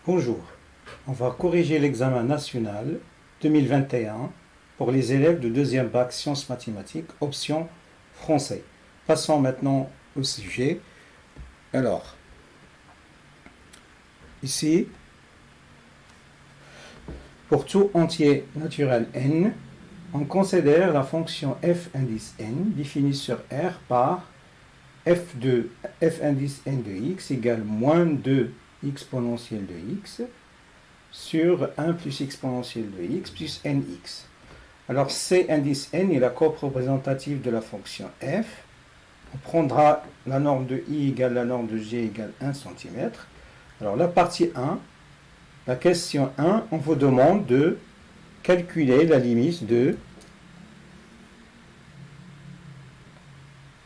Bonjour, on va corriger l'examen national 2021 pour les élèves de deuxième bac sciences mathématiques, option français. Passons maintenant au sujet. Alors, ici, pour tout entier naturel n, on considère la fonction f indice n définie sur R par f indice n de x égale moins 2 exponentielle de x sur 1 plus exponentielle de x plus nx. Alors c indice n est la courbe représentative de la fonction f. On prendra la norme de i égale la norme de g égale 1 cm. Alors la partie 1, la question 1, on vous demande de calculer la limite de...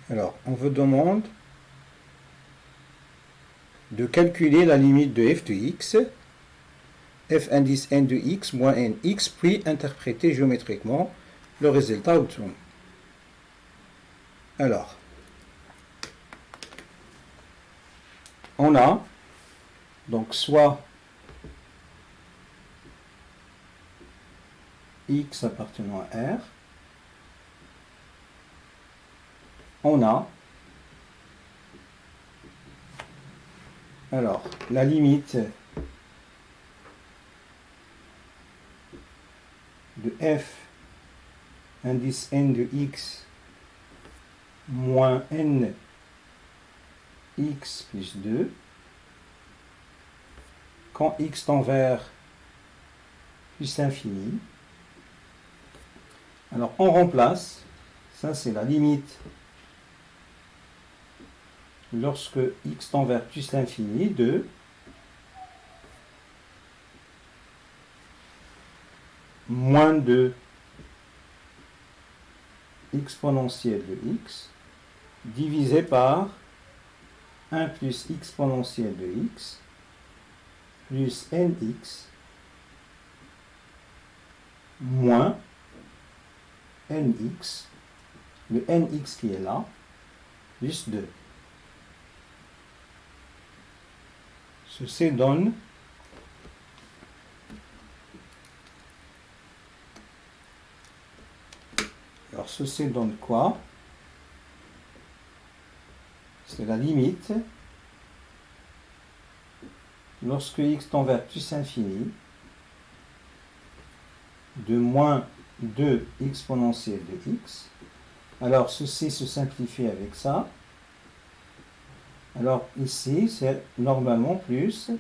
Alors, on vous demande de calculer la limite de f de x, f indice n de x moins nx, puis interpréter géométriquement le résultat obtenu. Alors, on a donc soit x appartenant à R, on a alors la limite de f indice n de x moins n x plus 2 quand x tend vers plus l'infini. Alors on remplace, ça c'est la limite lorsque x tend vers plus l'infini de moins 2 exponentielle de x divisé par 1 plus exponentielle de x plus nx moins nx, le nx qui est là, plus 2. Ceci donne alors ceci donne quoi? C'est la limite lorsque x tend vers plus infini de moins 2 exponentielle de x. Alors ceci se simplifie avec ça. Alors ici c'est normalement plus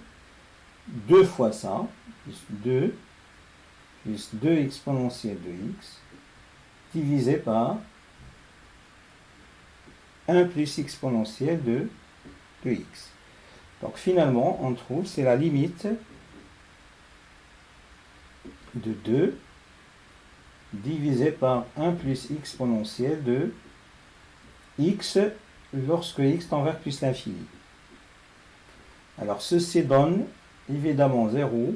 2 fois ça, plus 2 exponentielle de x divisé par 1 plus exponentielle de x. Donc finalement on trouve c'est la limite de 2 divisé par 1 plus exponentielle de x lorsque x tend vers plus l'infini. Alors ceci donne évidemment 0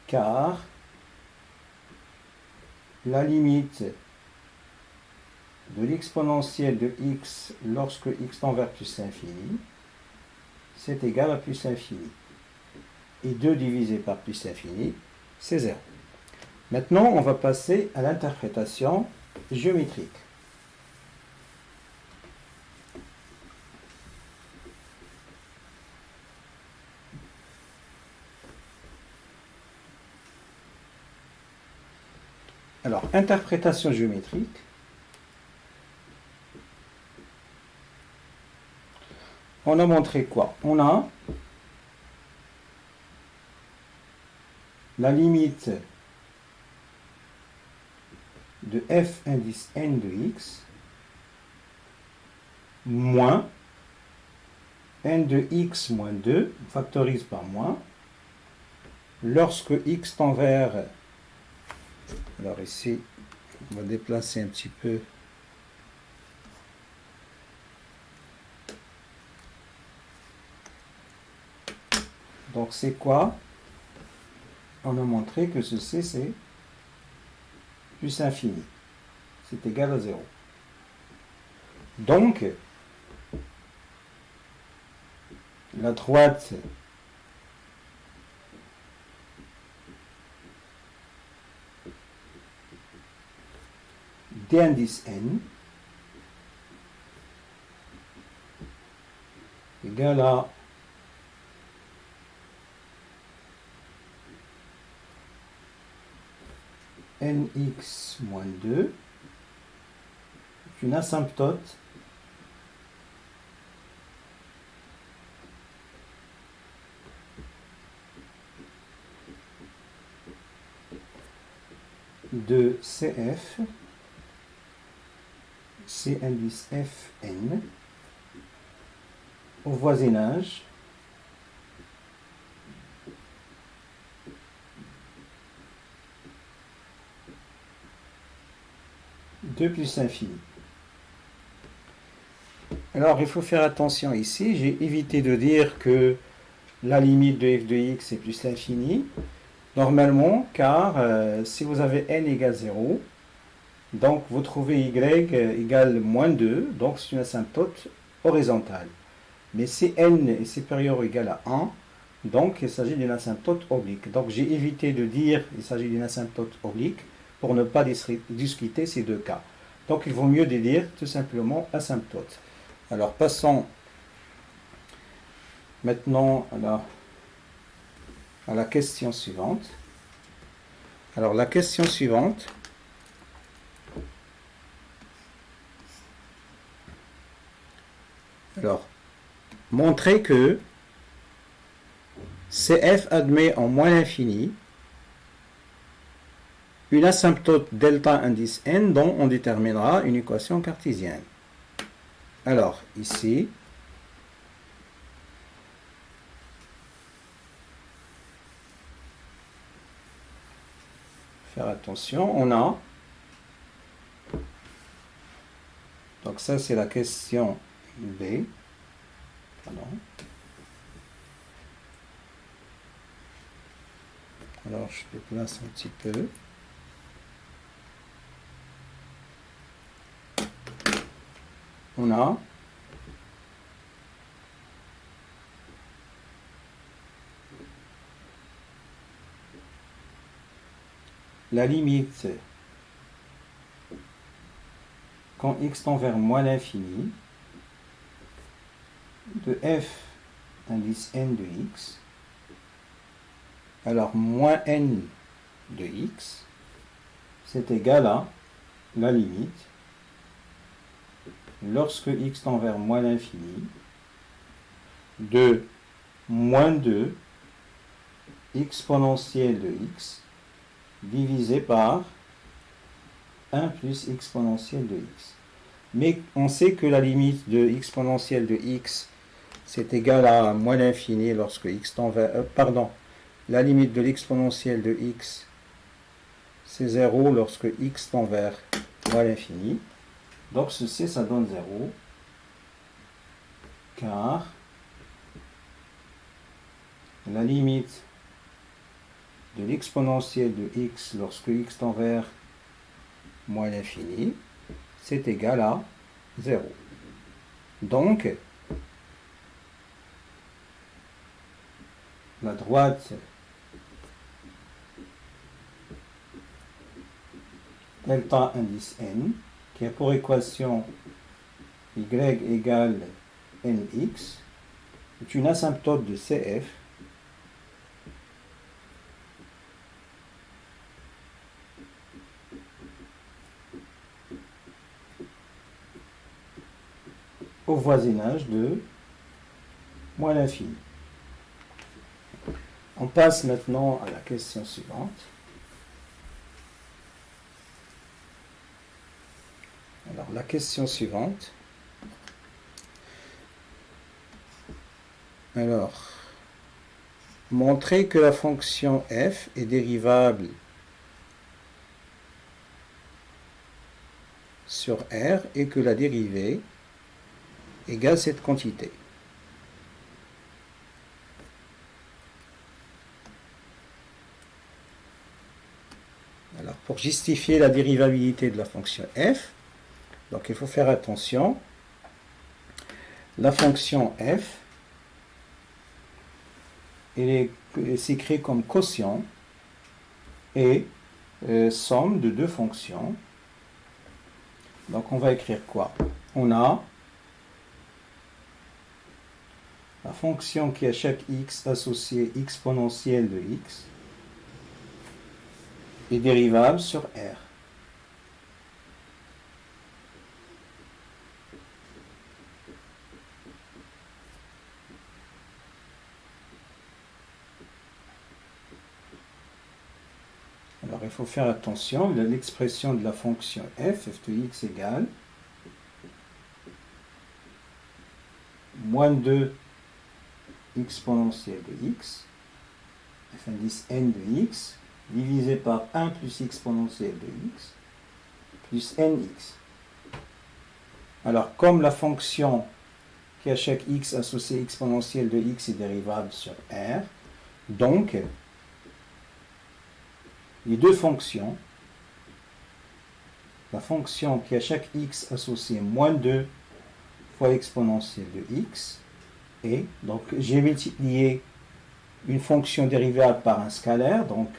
car la limite de l'exponentielle de x lorsque x tend vers plus l'infini, c'est égal à plus l'infini. Et 2 divisé par plus l'infini, c'est 0. Maintenant, on va passer à l'interprétation géométrique. Alors, interprétation géométrique. On a montré quoi? On a la limite de f indice n de x moins n de x moins 2, on factorise par moins, lorsque x tend vers... Alors ici, on va déplacer un petit peu. Donc c'est quoi? On a montré que ceci c'est plus infini. C'est égal à 0. Donc, la droite d indice n égale à nx moins 2, une asymptote de CF, C indice Fn, au voisinage de plus l'infini. Alors il faut faire attention ici, j'ai évité de dire que la limite de f de x est plus l'infini, normalement, car si vous avez n égale 0, donc vous trouvez y égale moins 2, donc c'est une asymptote horizontale. Mais si n est supérieur ou égal à 1, donc il s'agit d'une asymptote oblique. Donc j'ai évité de dire qu'il s'agit d'une asymptote oblique pour ne pas discuter ces deux cas. Donc il vaut mieux de dire tout simplement asymptote. Alors passons maintenant à la question suivante. Alors la question suivante, alors montrer que CF admet en moins l'infini une asymptote delta indice n dont on déterminera une équation cartésienne. Alors ici, faire attention, on a, donc ça c'est la question B, pardon. Alors je déplace un petit peu. On a la limite quand x tend vers moins l'infini de f indice n de x, alors moins n de x, c'est égal à la limite lorsque x tend vers moins l'infini de moins 2 exponentielle de x divisé par 1 plus exponentielle de x. Mais on sait que la limite de exponentielle de x c'est égal à moins l'infini lorsque x tend vers... la limite de l'exponentielle de x c'est 0 lorsque x tend vers moins l'infini. Donc ceci, ça donne 0, car la limite de l'exponentielle de x lorsque x tend vers moins l'infini, c'est égal à 0. Donc, la droite delta indice n, qui a pour équation y égale nx, est une asymptote de CF au voisinage de moins l'infini. On passe maintenant à la question suivante. Alors, la question suivante. Alors, montrer que la fonction f est dérivable sur R et que la dérivée égale cette quantité. Alors, pour justifier la dérivabilité de la fonction f, donc il faut faire attention. La fonction f, elle s'écrit comme quotient et somme de deux fonctions Donc on va écrire quoi? On a la fonction qui à chaque x associée exponentielle de x est dérivable sur R. Alors il faut faire attention, l'expression de la fonction f de x égale moins 2 exponentielle de x, f indice n de x, divisé par 1 plus exponentielle de x, plus nx. Alors, comme la fonction qui à chaque x associée exponentielle de x est dérivable sur R, donc, les deux fonctions, la fonction qui à chaque x associée moins 2 fois exponentielle de x, et donc j'ai multiplié une fonction dérivable par un scalaire, donc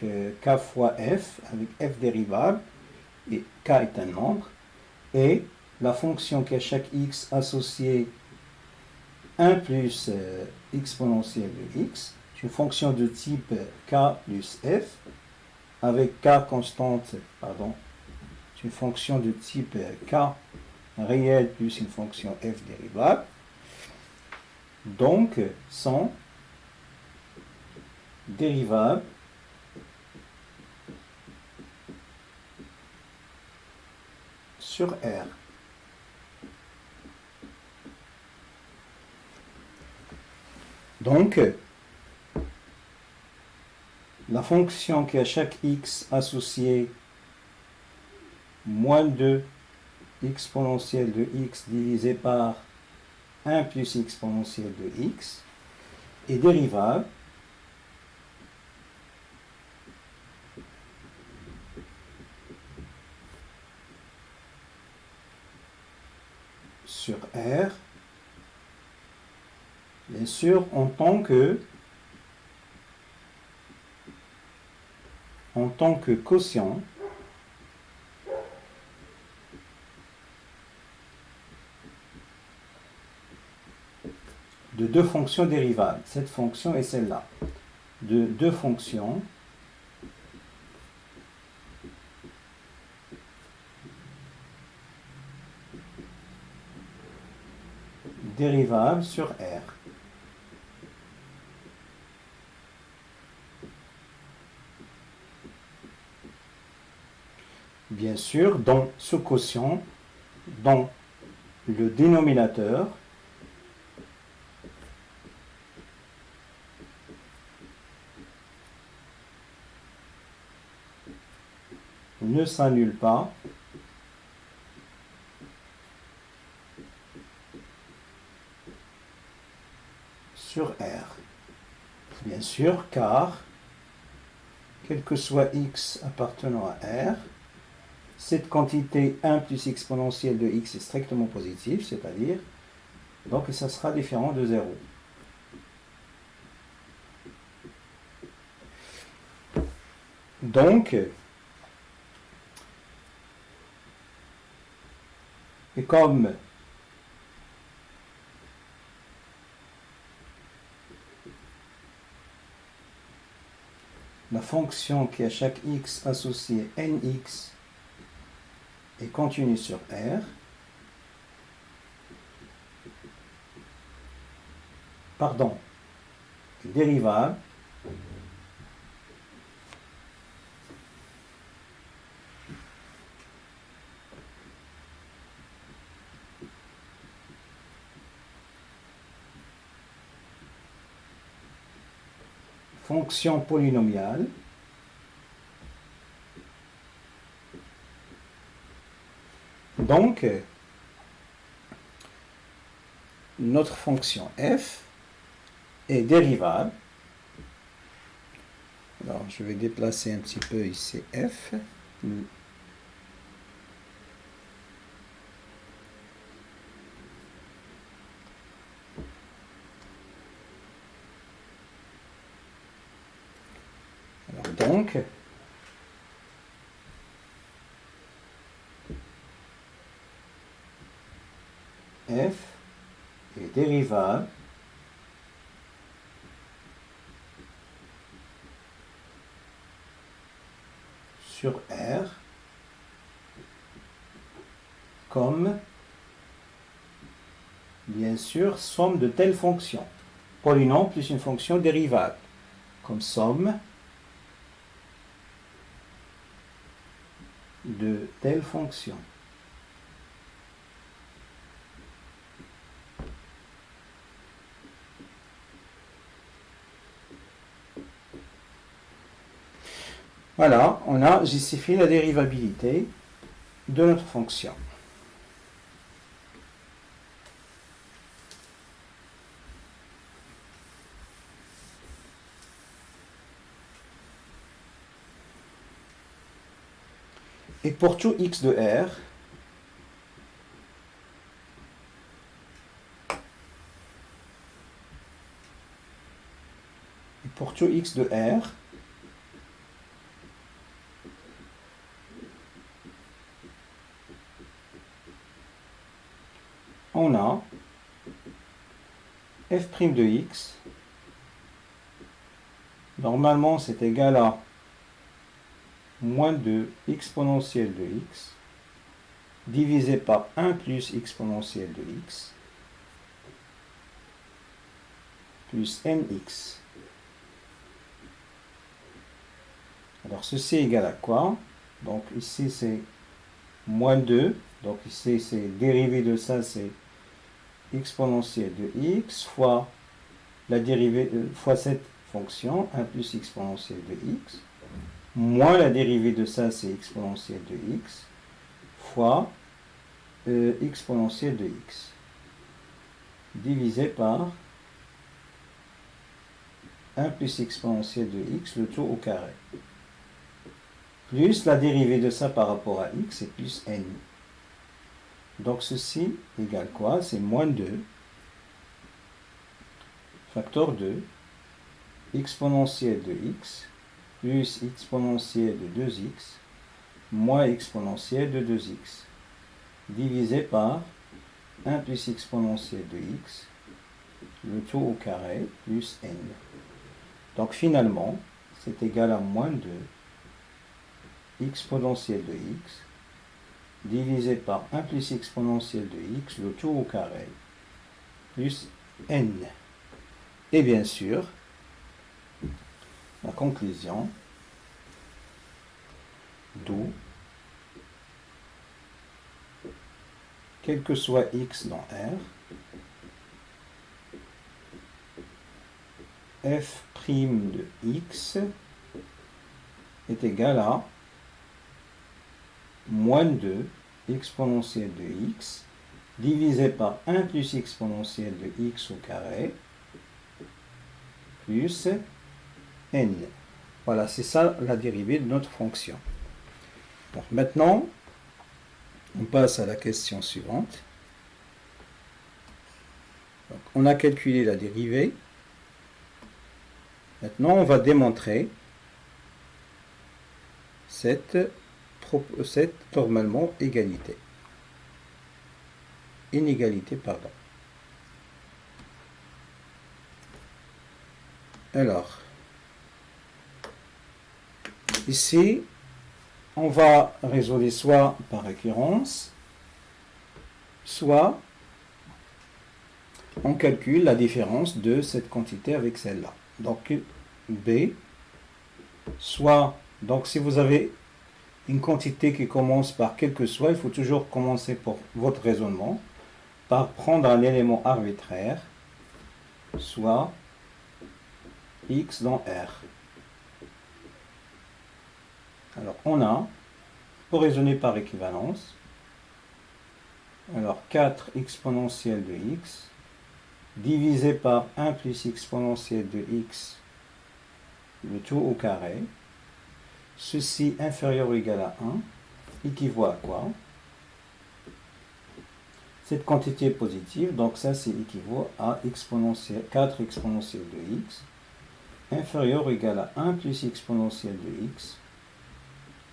k fois f, avec f dérivable, et k est un nombre, et la fonction qui à chaque x associée 1 plus exponentielle de x, c'est une fonction de type k plus f, avec k constante, pardon, c'est une fonction de type k réel plus une fonction f dérivable, donc sont dérivables sur R. Donc, la fonction qui à chaque x associée moins 2 exponentielle de x divisé par 1 plus exponentielle de x est dérivable sur R, bien sûr, en tant que quotient de deux fonctions dérivables, cette fonction et celle-là, de deux fonctions dérivables sur R. Bien sûr, dans ce quotient, dans le dénominateur, ne s'annule pas sur R. Bien sûr, car, quel que soit x appartenant à R, cette quantité 1 plus exponentielle de x est strictement positive, c'est-à-dire, donc ça sera différent de 0. Donc, et comme la fonction qui à chaque x associée nx est continue sur R, pardon, dérivable fonction polynomiale donc notre fonction f est dérivable. Alors je vais déplacer un petit peu ici f. Alors donc dérivable sur R comme, bien sûr, somme de telle fonction. Polynôme plus une fonction dérivable, comme somme de telle fonction. Voilà, on a justifié la dérivabilité de notre fonction. Et pour tout x de R, on a f' de x, normalement c'est égal à moins 2 exponentielle de x, divisé par 1 plus exponentielle de x, plus nx. Alors ceci est égal à quoi? Donc ici c'est moins 2, donc ici c'est dérivée de ça, c'est exponentielle de x fois la dérivée fois cette fonction, 1 plus exponentielle de x, moins la dérivée de ça, c'est exponentielle de x, fois exponentielle de x, divisé par 1 plus exponentielle de x, le tout au carré, plus la dérivée de ça par rapport à x, c'est plus n. Donc ceci égale quoi? C'est moins 2, facteur 2, exponentielle de x, plus exponentielle de 2x, moins exponentielle de 2x, divisé par 1 plus exponentielle de x, le tout au carré, plus n. Donc finalement, c'est égal à moins 2 exponentielle de x, divisé par 1 plus exponentielle de x, le tout au carré, plus n. Et bien sûr, la conclusion, d'où, quel que soit x dans R, f' de x est égal à moins 2 exponentielle de x divisé par 1 plus exponentielle de x au carré plus n. Voilà, c'est ça la dérivée de notre fonction. Donc maintenant, on passe à la question suivante. Donc, on a calculé la dérivée. Maintenant, on va démontrer cette normalement égalité. Inégalité, pardon. Alors, ici, on va résoudre soit par récurrence, soit on calcule la différence de cette quantité avec celle-là. Donc, B, soit, donc si vous avez une quantité qui commence par quel que soit, il faut toujours commencer pour votre raisonnement par prendre un élément arbitraire, soit x dans R. Alors, on a, pour raisonner par équivalence, alors 4 exponentielle de x divisé par 1 plus exponentielle de x, le tout au carré, ceci inférieur ou égal à 1, équivaut à quoi? Cette quantité est positive, donc ça c'est équivaut à exponentielle, 4 exponentielle de x, inférieur ou égal à 1 plus exponentielle de x,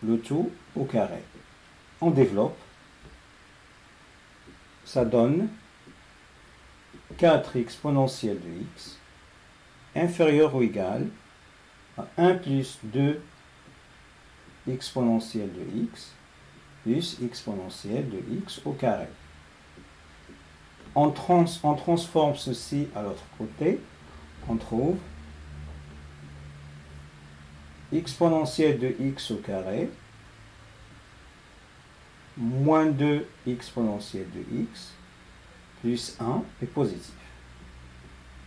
le tout au carré. On développe, ça donne 4 exponentielle de x inférieur ou égal à 1 plus 2 exponentielle de x plus exponentielle de x au carré. On transforme ceci à l'autre côté. On trouve exponentielle de x au carré moins 2 exponentielle de x plus 1 est positif.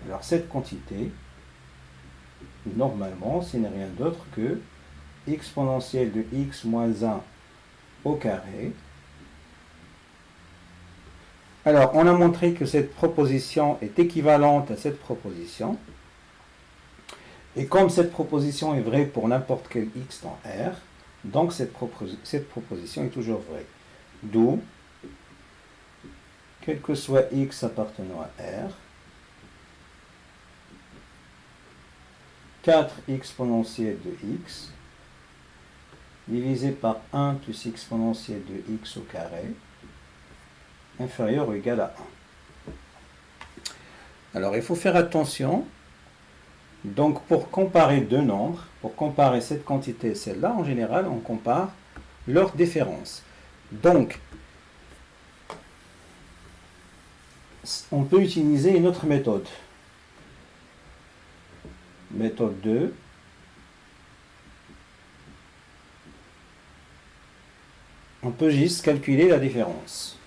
Alors cette quantité, normalement, ce n'est rien d'autre que exponentielle de x moins 1 au carré. Alors, on a montré que cette proposition est équivalente à cette proposition. Et comme cette proposition est vraie pour n'importe quel x dans R, donc cette proposition est toujours vraie. D'où, quel que soit x appartenant à R, 4 exponentielle de x divisé par 1 plus exponentielle de x au carré inférieur ou égal à 1. Alors, il faut faire attention. Donc, pour comparer deux nombres, pour comparer cette quantité et celle-là, en général, on compare leur différence. Donc, on peut utiliser une autre méthode. Méthode 2. On peut juste calculer la différence.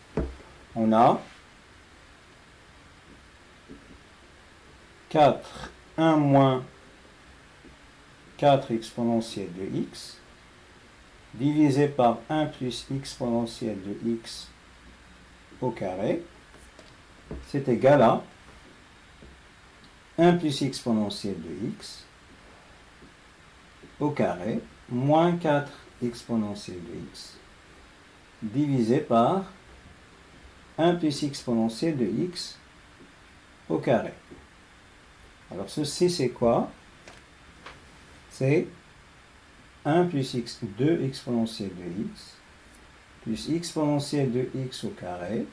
On a 4, 1 moins 4 exponentielle de x divisé par 1 plus exponentielle de x au carré, c'est égal à 1 plus exponentielle de x au carré moins 4 exponentielle de x divisé par 1 plus exponentielle de x au carré. Alors ceci c'est quoi? C'est 1 plus 2 exponentielle de x plus exponentielle de x au carré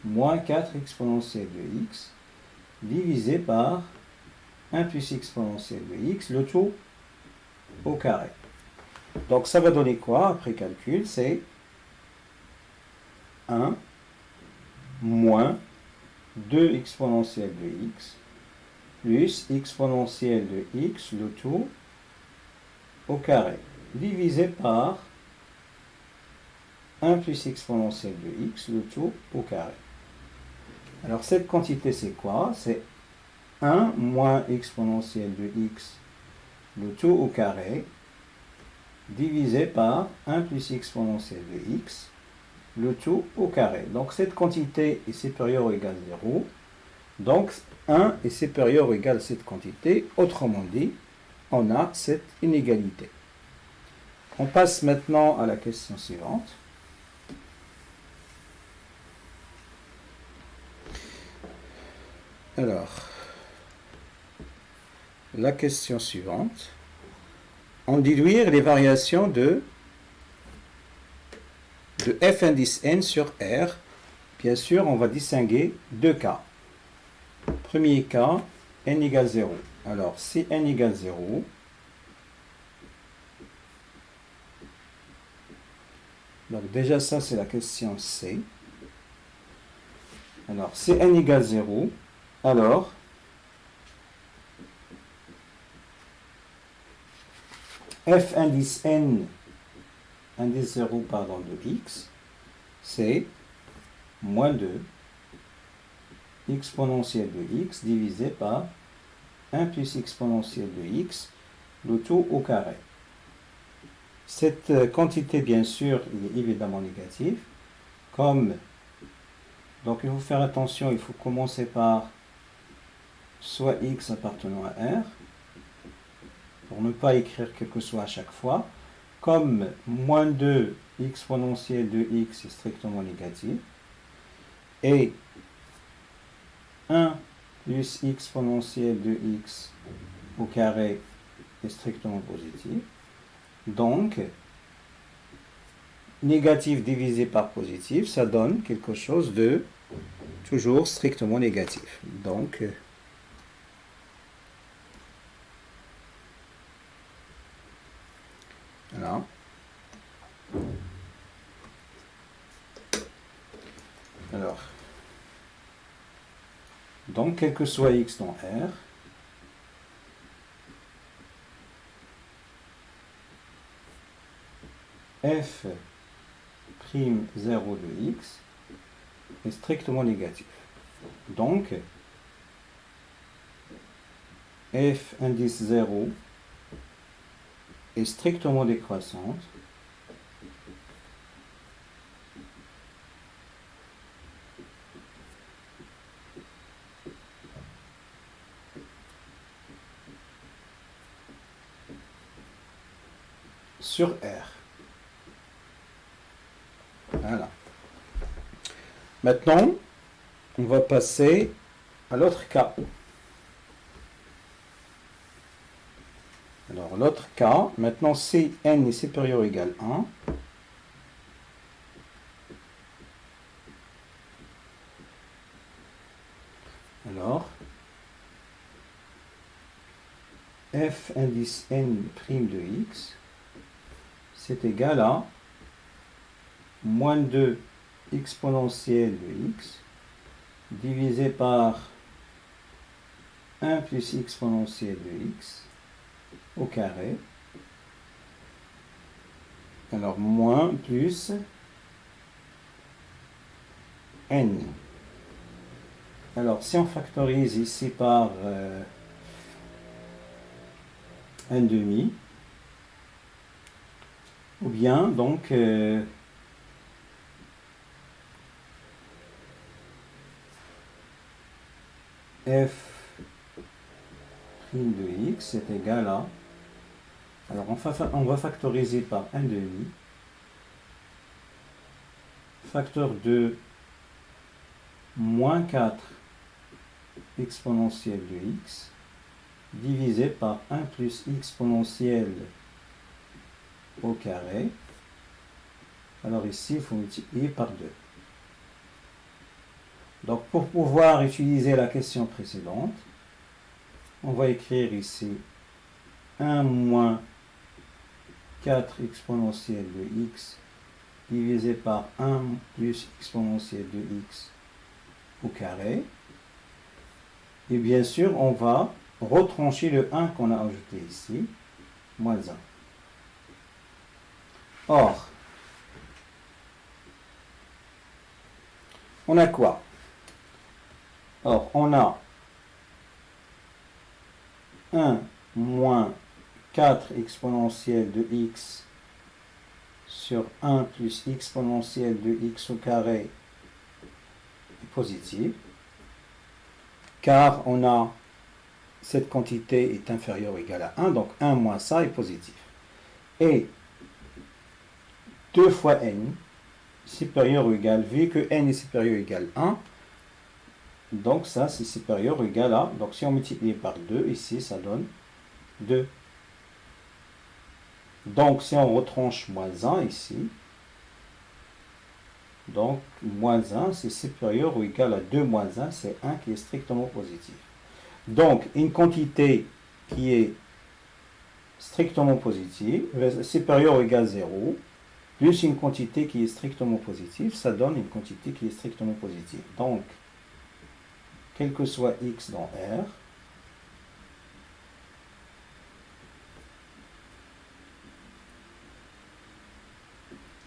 moins 4 exponentielle de x divisé par 1 plus exponentielle de x, le tout au carré. Donc ça va donner quoi après calcul? C'est 1 moins 2 exponentielle de x plus exponentielle de x, le tout au carré, divisé par 1 plus exponentielle de x, le tout au carré. Alors cette quantité c'est quoi? C'est 1 moins exponentielle de x, le tout au carré, divisé par 1 plus exponentielle de x, le tout au carré. Donc cette quantité est supérieure ou égale à 0. Donc 1 est supérieur ou égal à cette quantité. Autrement dit, on a cette inégalité. On passe maintenant à la question suivante. Alors, la question suivante. En déduire les variations de f indice n sur R, bien sûr, on va distinguer deux cas. Premier cas, n égale 0. Alors, si n égale 0, donc déjà ça c'est la question C. Alors, si n égale 0, alors f indice n, indice 0 pardon, de x, c'est moins 2 exponentielle de x divisé par 1 plus exponentielle de x, le tout au carré. Cette quantité, bien sûr, est évidemment négative. Donc il faut faire attention, il faut commencer par soit x appartenant à R, pour ne pas écrire quelque chose à chaque fois, comme moins 2 exponentielle de x est strictement négatif, et 1 plus exponentielle de x au carré est strictement positif. Donc, négatif divisé par positif, ça donne quelque chose de toujours strictement négatif. Donc, voilà. Alors, donc, quel que soit x dans R, f' 0 de x est strictement négatif. Donc, f indice 0 est strictement décroissante sur R. Voilà. Maintenant, on va passer à l'autre cas. Alors, l'autre cas, maintenant, si n est supérieur ou égal à 1, alors, f indice n' de x, c'est égal à moins 2 exponentielle de x divisé par 1 plus exponentielle de x au carré. Alors, moins plus n. Alors, si on factorise ici par 1 demi, ou bien, donc, f' de x est égal à, alors on va factoriser par 1 demi, facteur de moins 4 exponentielle de x divisé par 1 plus exponentielle au carré. Alors ici, il faut multiplier par 2. Donc pour pouvoir utiliser la question précédente, on va écrire ici 1 moins 4 exponentielle de x divisé par 1 plus exponentielle de x au carré. Et bien sûr, on va retrancher le 1 qu'on a ajouté ici, moins 1. Or, on a quoi? Or, on a 1 moins 4 exponentielle de x sur 1 plus exponentielle de x au carré est positive, car on a cette quantité est inférieure ou égale à 1, donc 1 moins ça est positif. Et 2 fois n supérieur ou égal, vu que n est supérieur ou égal à 1, donc ça c'est supérieur ou égal à, donc si on multiplie par 2, ici ça donne 2. Donc si on retranche moins 1 ici, donc moins 1 c'est supérieur ou égal à 2 moins 1, c'est 1 qui est strictement positif. Donc une quantité qui est strictement positive, supérieure ou égale à 0, plus une quantité qui est strictement positive, ça donne une quantité qui est strictement positive. Donc, quel que soit x dans R,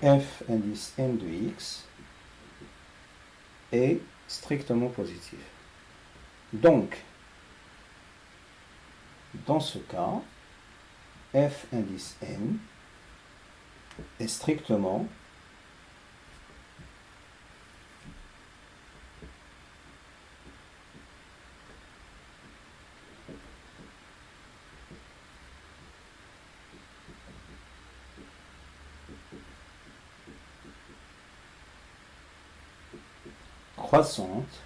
f indice n de x est strictement positif. Donc, dans ce cas, f indice n est strictement croissante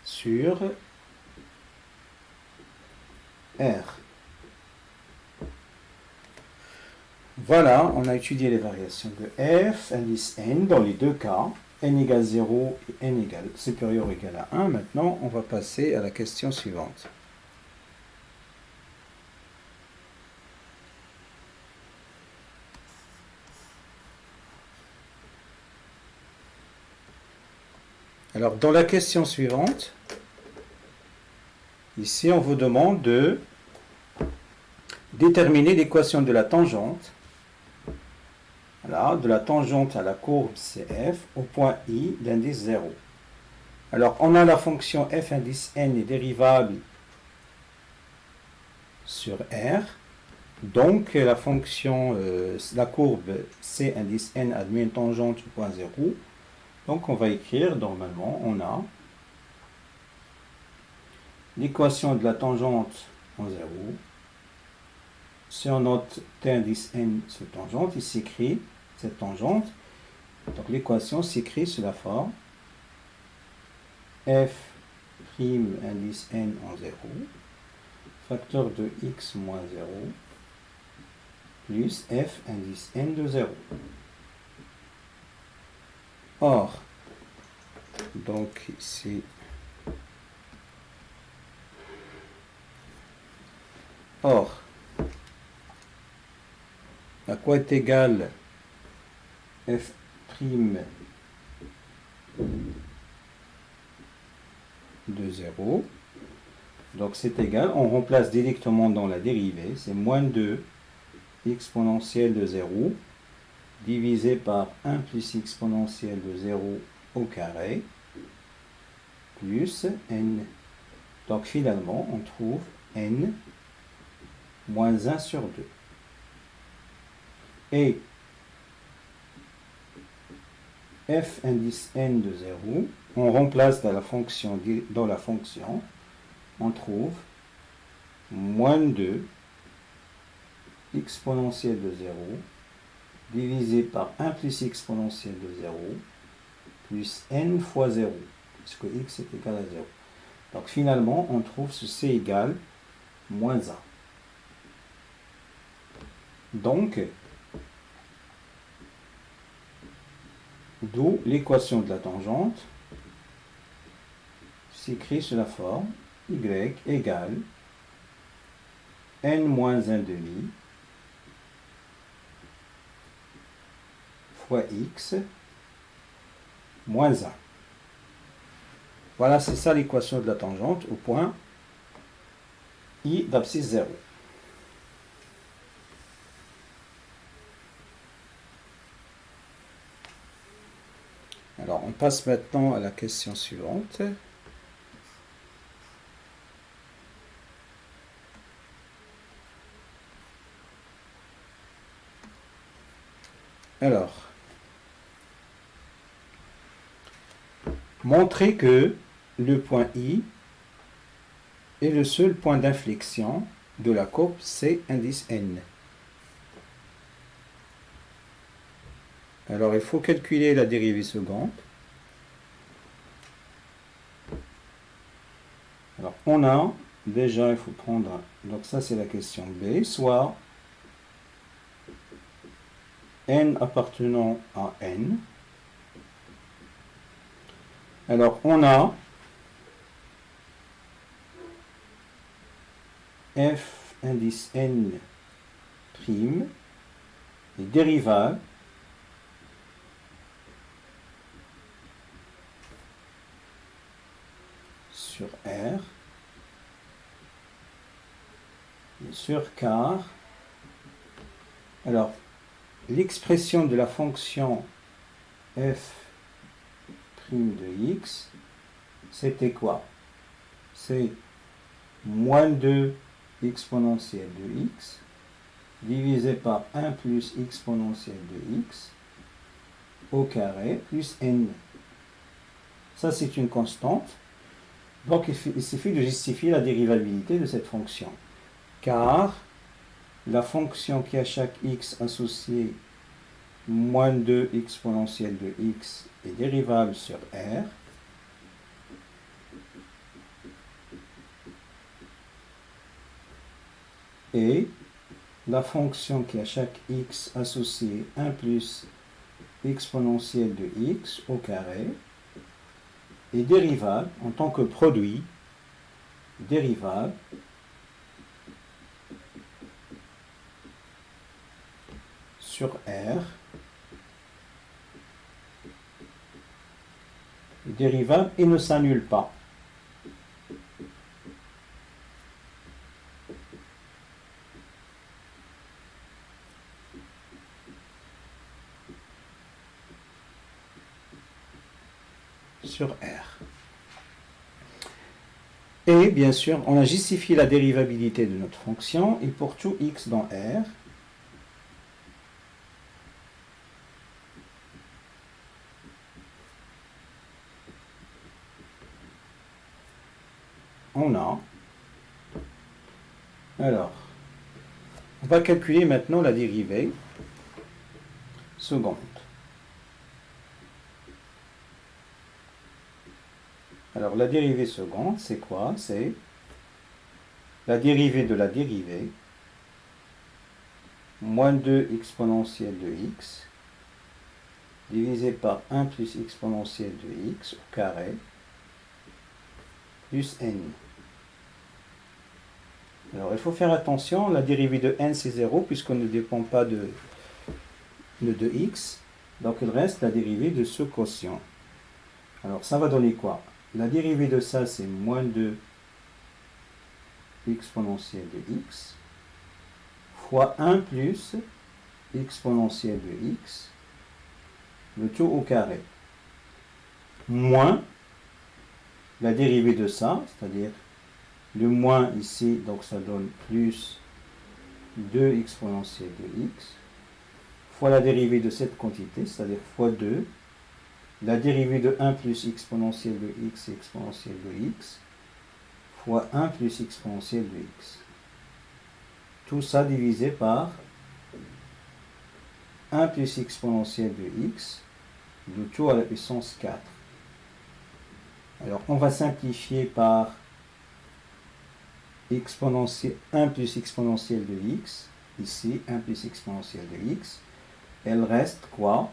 sur R. Voilà, on a étudié les variations de f, indice n, dans les deux cas, n égale 0 et n égale supérieur ou égal à 1. Maintenant, on va passer à la question suivante. Alors, dans la question suivante, ici, on vous demande de déterminer l'équation de la tangente. Voilà, de la tangente à la courbe CF au point I d'indice 0. Alors, on a la fonction f indice n est dérivable sur R. Donc, la fonction, la courbe C indice n admet une tangente au point 0. Donc, on va écrire, normalement, on a l'équation de la tangente en 0. Si on note T indice n sur tangente, il s'écrit cette tangente. Donc, l'équation s'écrit sous la forme f' indice n en 0, facteur de x moins 0, plus f indice n de 0. Or, donc ici, à quoi est égal f' de 0? Donc c'est égal, on remplace directement dans la dérivée, c'est moins 2 exponentielle de 0 divisé par 1 plus exponentielle de 0 au carré plus n. Donc finalement, on trouve n moins 1 sur 2. Et f indice n de 0, on remplace dans la fonction, on trouve moins 2 exponentielle de 0 divisé par 1 plus exponentielle de 0 plus n fois 0, puisque x est égal à 0. Donc finalement, on trouve ce c égale moins 1. Donc, d'où l'équation de la tangente s'écrit sous la forme y égale n moins 1 demi fois x moins 1. Voilà, c'est ça l'équation de la tangente au point I d'abscisse 0. Alors, on passe maintenant à la question suivante. Alors, montrer que le point I est le seul point d'inflexion de la courbe C indice N. Alors, il faut calculer la dérivée seconde. Alors, on a, déjà, il faut prendre, donc ça c'est la question B, soit n appartenant à n. Alors, on a f indice n prime est dérivable sur R et sur car. Alors, l'expression de la fonction f' de x, c'était quoi? C'est moins 2 exponentielle de x divisé par 1 plus exponentielle de x au carré plus n. Ça, c'est une constante. Donc, il suffit de justifier la dérivabilité de cette fonction. Car la fonction qui a chaque x associé moins 2 exponentielle de x est dérivable sur R. Et la fonction qui à chaque x associé 1 plus exponentielle de x au carré est dérivable en tant que produit dérivable sur R, dérivable et ne s'annule pas. Sur R. Et bien sûr, on a justifié la dérivabilité de notre fonction, et pour tout x dans R, on a, alors, on va calculer maintenant la dérivée seconde. Alors, la dérivée seconde, c'est quoi? C'est la dérivée de la dérivée, moins 2 exponentielle de x, divisé par 1 plus exponentielle de x au carré, plus n. Alors, il faut faire attention, la dérivée de n, c'est 0, puisqu'on ne dépend pas de x. Donc, il reste la dérivée de ce quotient. Alors, ça va donner quoi? La dérivée de ça, c'est moins 2 exponentielle de x, fois 1 plus exponentielle de x, le tout au carré, moins la dérivée de ça, c'est-à-dire le moins ici, donc ça donne plus 2 exponentielle de x, fois la dérivée de cette quantité, c'est-à-dire fois 2, la dérivée de 1 plus exponentielle de x exponentielle de x, fois 1 plus exponentielle de x. Tout ça divisé par 1 plus exponentielle de x, le tout à la puissance 4. Alors, on va simplifier par 1 plus exponentielle de x, ici, 1 plus exponentielle de x. Elle reste quoi?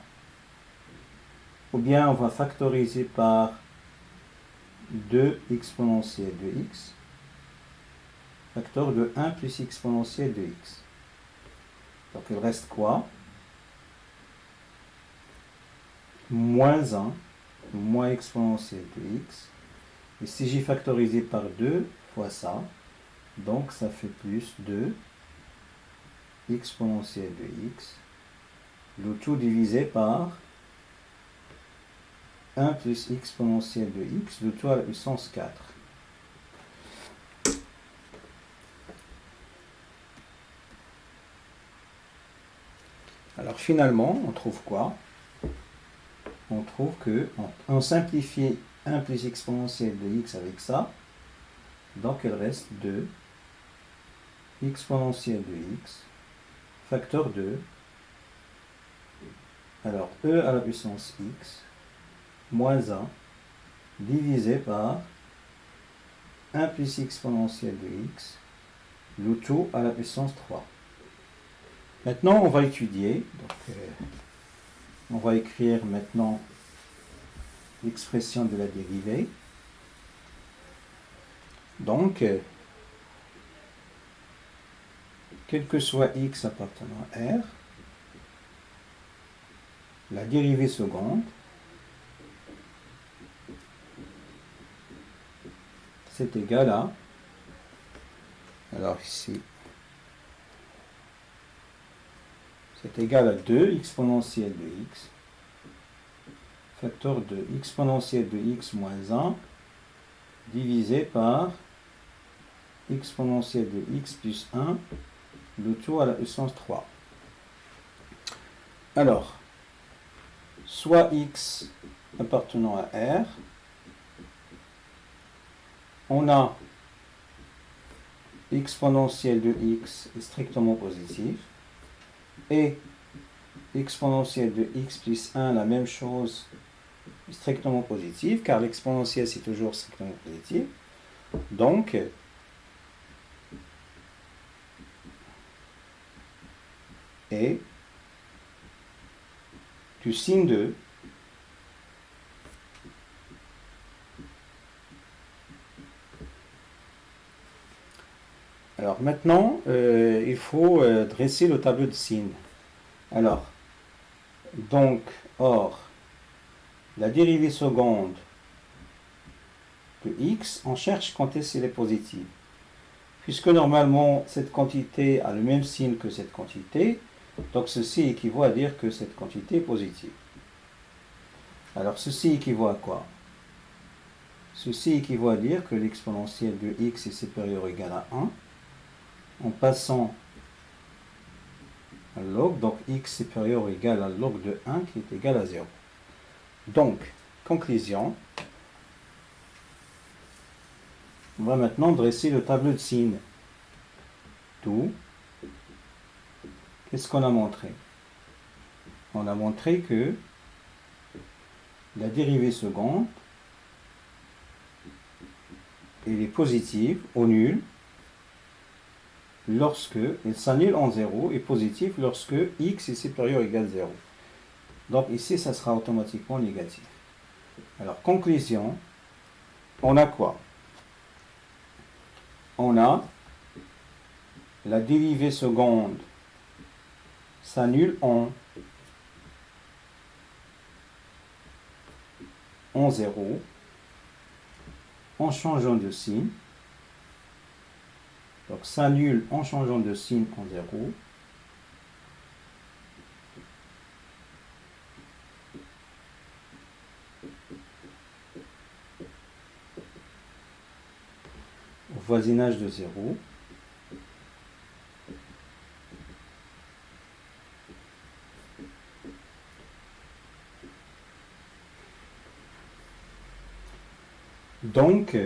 Ou bien on va factoriser par 2 exponentielle de x, facteur de 1 plus exponentielle de x. Donc il reste quoi? Moins 1, moins exponentielle de x. Et si j'ai factorisé par 2 fois ça, donc ça fait plus 2 exponentielle de x, le tout divisé par 1 plus exponentielle de x, le tout à la puissance 4. Alors finalement, on trouve quoi? On trouve que on simplifie 1 plus exponentielle de x avec ça, donc il reste 2 exponentielle de x, facteur 2, alors e à la puissance x, moins 1, divisé par 1 plus exponentielle de x, le tout à la puissance 3. Maintenant, on va étudier. Donc, on va écrire maintenant l'expression de la dérivée. Donc, quel que soit x appartenant à R, la dérivée seconde, c'est égal à, alors ici, c'est égal à 2 exponentielle de x, facteur de exponentielle de x moins 1, divisé par exponentielle de x plus 1, le tout à la puissance 3. Alors, soit x appartenant à R, on a exponentielle de x est strictement positif, et exponentielle de x plus 1, la même chose, strictement positive, car l'exponentielle c'est toujours strictement positif. Donc, est du sin de Alors maintenant, il faut dresser le tableau de sin. Alors, donc, or, la dérivée seconde de x, on cherche quand est-ce qu'elle est positive. Puisque normalement, cette quantité a le même signe que cette quantité, donc ceci équivaut à dire que cette quantité est positive. Alors, ceci équivaut à quoi? Ceci équivaut à dire que l'exponentielle de x est supérieure ou égale à 1, en passant à log, donc x supérieur ou égal à log de 1 qui est égal à 0. Donc, conclusion, on va maintenant dresser le tableau de signes. Tout. Qu'est-ce qu'on a montré? On a montré que la dérivée seconde, elle est positive au nul lorsque elle s'annule en 0 et positive lorsque x est supérieur ou égal à 0. Donc ici, ça sera automatiquement négatif. Alors, conclusion, on a quoi? On a la dérivée seconde s'annule en 0 en changeant de signe. Donc s'annule en changeant de signe en 0. Au voisinage de 0. Donc,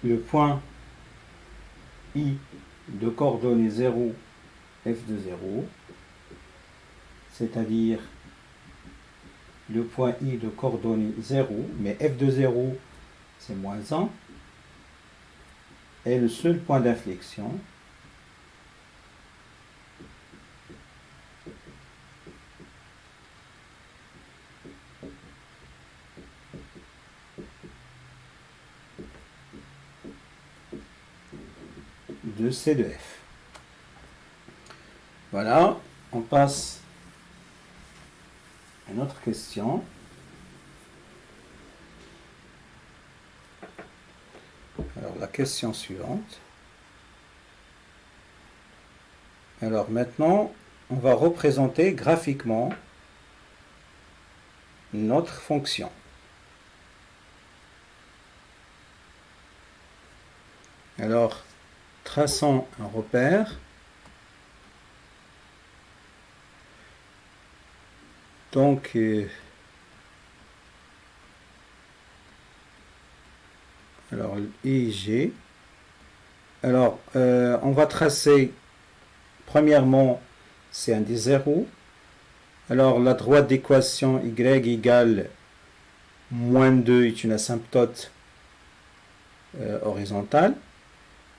le point I de coordonnées 0, f de 0, c'est-à-dire le point I de coordonnées 0, mais f de 0, c'est moins 1, est le seul point d'inflexion de C de F. Voilà, on passe à une autre question. Alors, la question suivante. Alors maintenant, on va représenter graphiquement notre fonction. Alors, traçons un repère. Donc, alors, I et G. Alors, on va tracer, premièrement, c'est un des zéros. Alors, la droite d'équation y égale moins 2 est une asymptote horizontale.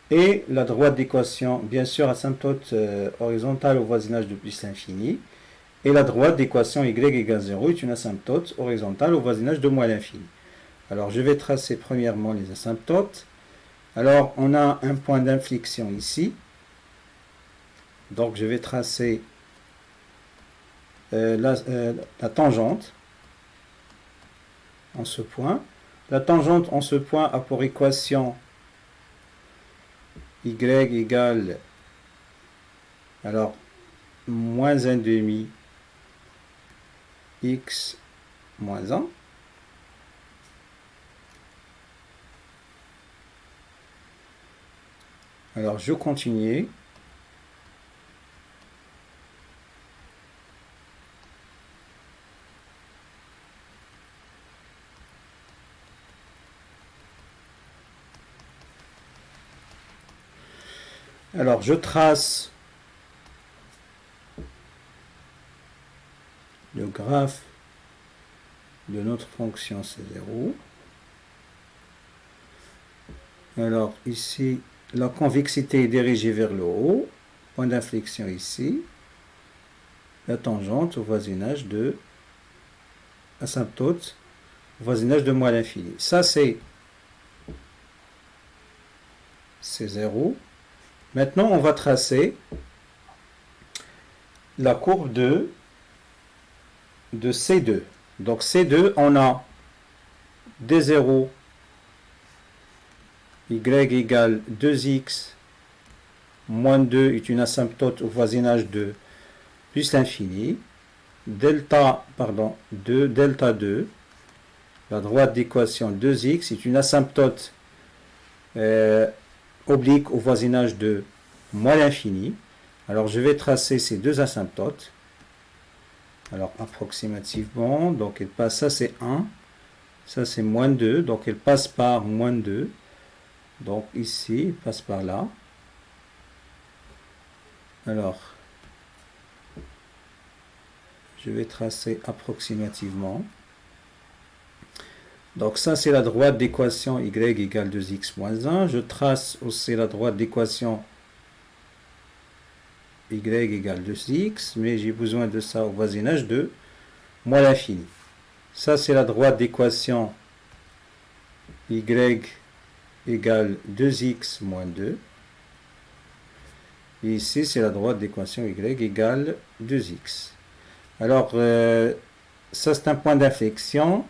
Et la droite d'équation, bien sûr, asymptote horizontale au voisinage de plus l'infini. Et la droite d'équation y égale 0 est une asymptote horizontale au voisinage de moins l'infini. Alors, je vais tracer premièrement les asymptotes. Alors, on a un point d'inflexion ici. Donc, je vais tracer la tangente en ce point. La tangente en ce point a pour équation y égale, alors, moins 1 demi x moins 1. Alors, je continue. Alors, je trace le graphe de notre fonction C0. Alors, ici, la convexité est dirigée vers le haut. point d'inflexion ici, la tangente au voisinage de asymptote, au voisinage de moins l'infini. Ça c'est 0. Maintenant on va tracer la courbe de C2. Donc C2, on a D0 y égale 2x moins 2 est une asymptote au voisinage de plus l'infini. Delta 2, la droite d'équation 2x est une asymptote oblique au voisinage de moins l'infini. Alors je vais tracer ces deux asymptotes. Alors approximativement, donc elle passe, ça c'est 1, ça c'est moins 2, donc elle passe par moins 2. Donc ici, elle passe par là. Alors, je vais tracer approximativement. Donc ça c'est la droite d'équation y égale 2x moins 1. Je trace aussi la droite d'équation y égale 2x, mais j'ai besoin de ça au voisinage de moins l'infini. Ça c'est la droite d'équation y égale 2x moins 2. Et ici c'est la droite d'équation y égale 2x. Alors, ça c'est un point d'inflexion.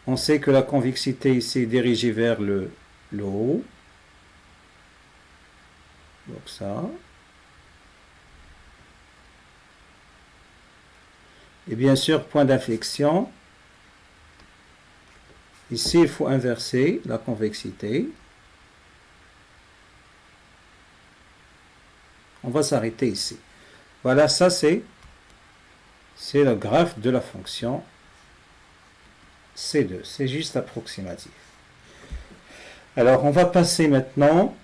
On sait que la convexité ici est dirigée vers le haut. Donc ça. Et bien sûr, point d'inflexion. Ici, il faut inverser la convexité. On va s'arrêter ici. Voilà, ça c'est le graphe de la fonction C2. C'est juste approximatif. Alors, on va passer maintenant,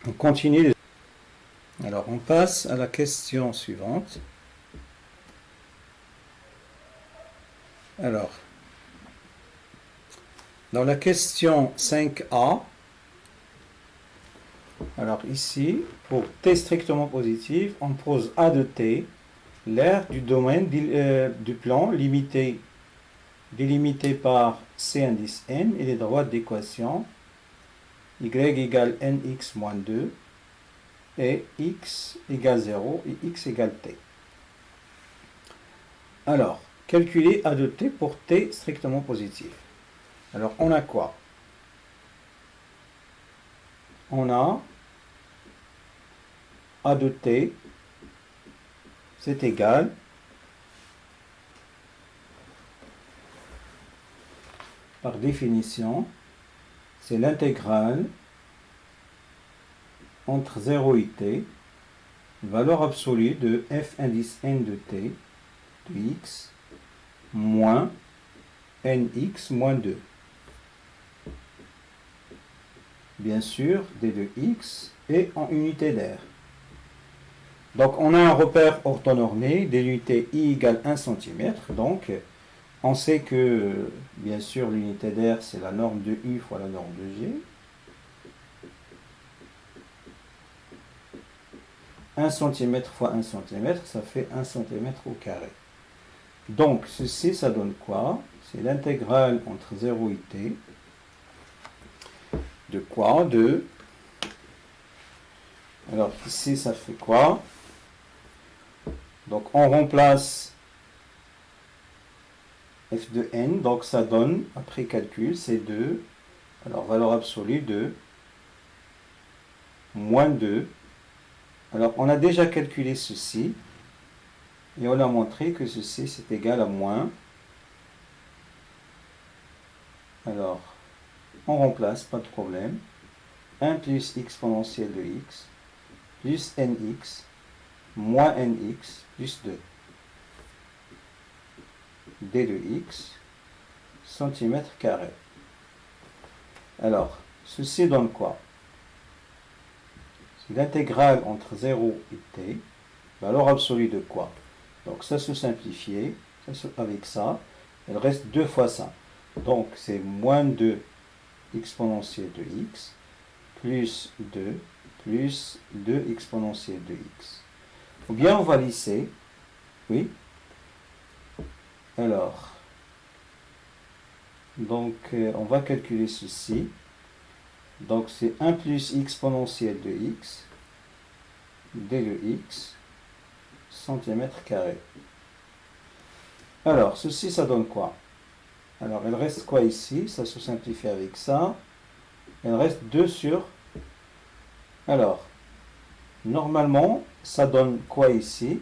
on continue. Alors, on passe à la question suivante. Alors, dans la question 5a, alors ici, pour t strictement positif, on pose A de t, l'aire du domaine du plan délimité par C indice n et les droites d'équation y égale nx moins 2 et x égale 0 et x égale t. Alors, calculer A de t pour t strictement positif. Alors, on a quoi? On a A de t, c'est égal par définition, c'est l'intégrale entre 0 et t, valeur absolue de f indice n de t, de x, moins nx moins 2. Bien sûr, d de x est en unité d'aire. Donc, on a un repère orthonormé de l'unité I égale 1 cm. Donc, on sait que, bien sûr, l'unité d'aire, c'est la norme de U fois la norme de G. 1 cm fois 1 cm, ça fait 1 cm au carré. Donc, ceci, ça donne quoi? C'est l'intégrale entre 0 et t. De quoi? De... Alors, ici, ça fait quoi? Donc, on remplace f de n, donc ça donne, après calcul, c'est 2, alors valeur absolue de moins 2. Alors, on a déjà calculé ceci, et on a montré que ceci, c'est égal à moins. Alors, on remplace, pas de problème. 1 plus exponentielle de x, plus nx, moins nx, plus 2. d de x, centimètre carré. Alors, ceci donne quoi? C'est l'intégrale entre 0 et t, valeur absolue de quoi? Donc ça se simplifie, avec ça, il reste 2 fois ça. Donc c'est moins 2 exponentielle de x, plus 2 plus 2 exponentielle de x. Ou bien on va lisser. Oui. Alors, donc on va calculer ceci. Donc c'est 1 plus exponentielle de x d de x centimètre carré. Alors, ceci, ça donne quoi? Alors, il reste quoi ici? Ça se simplifie avec ça. Il reste 2 sur... Alors, normalement, ça donne quoi ici?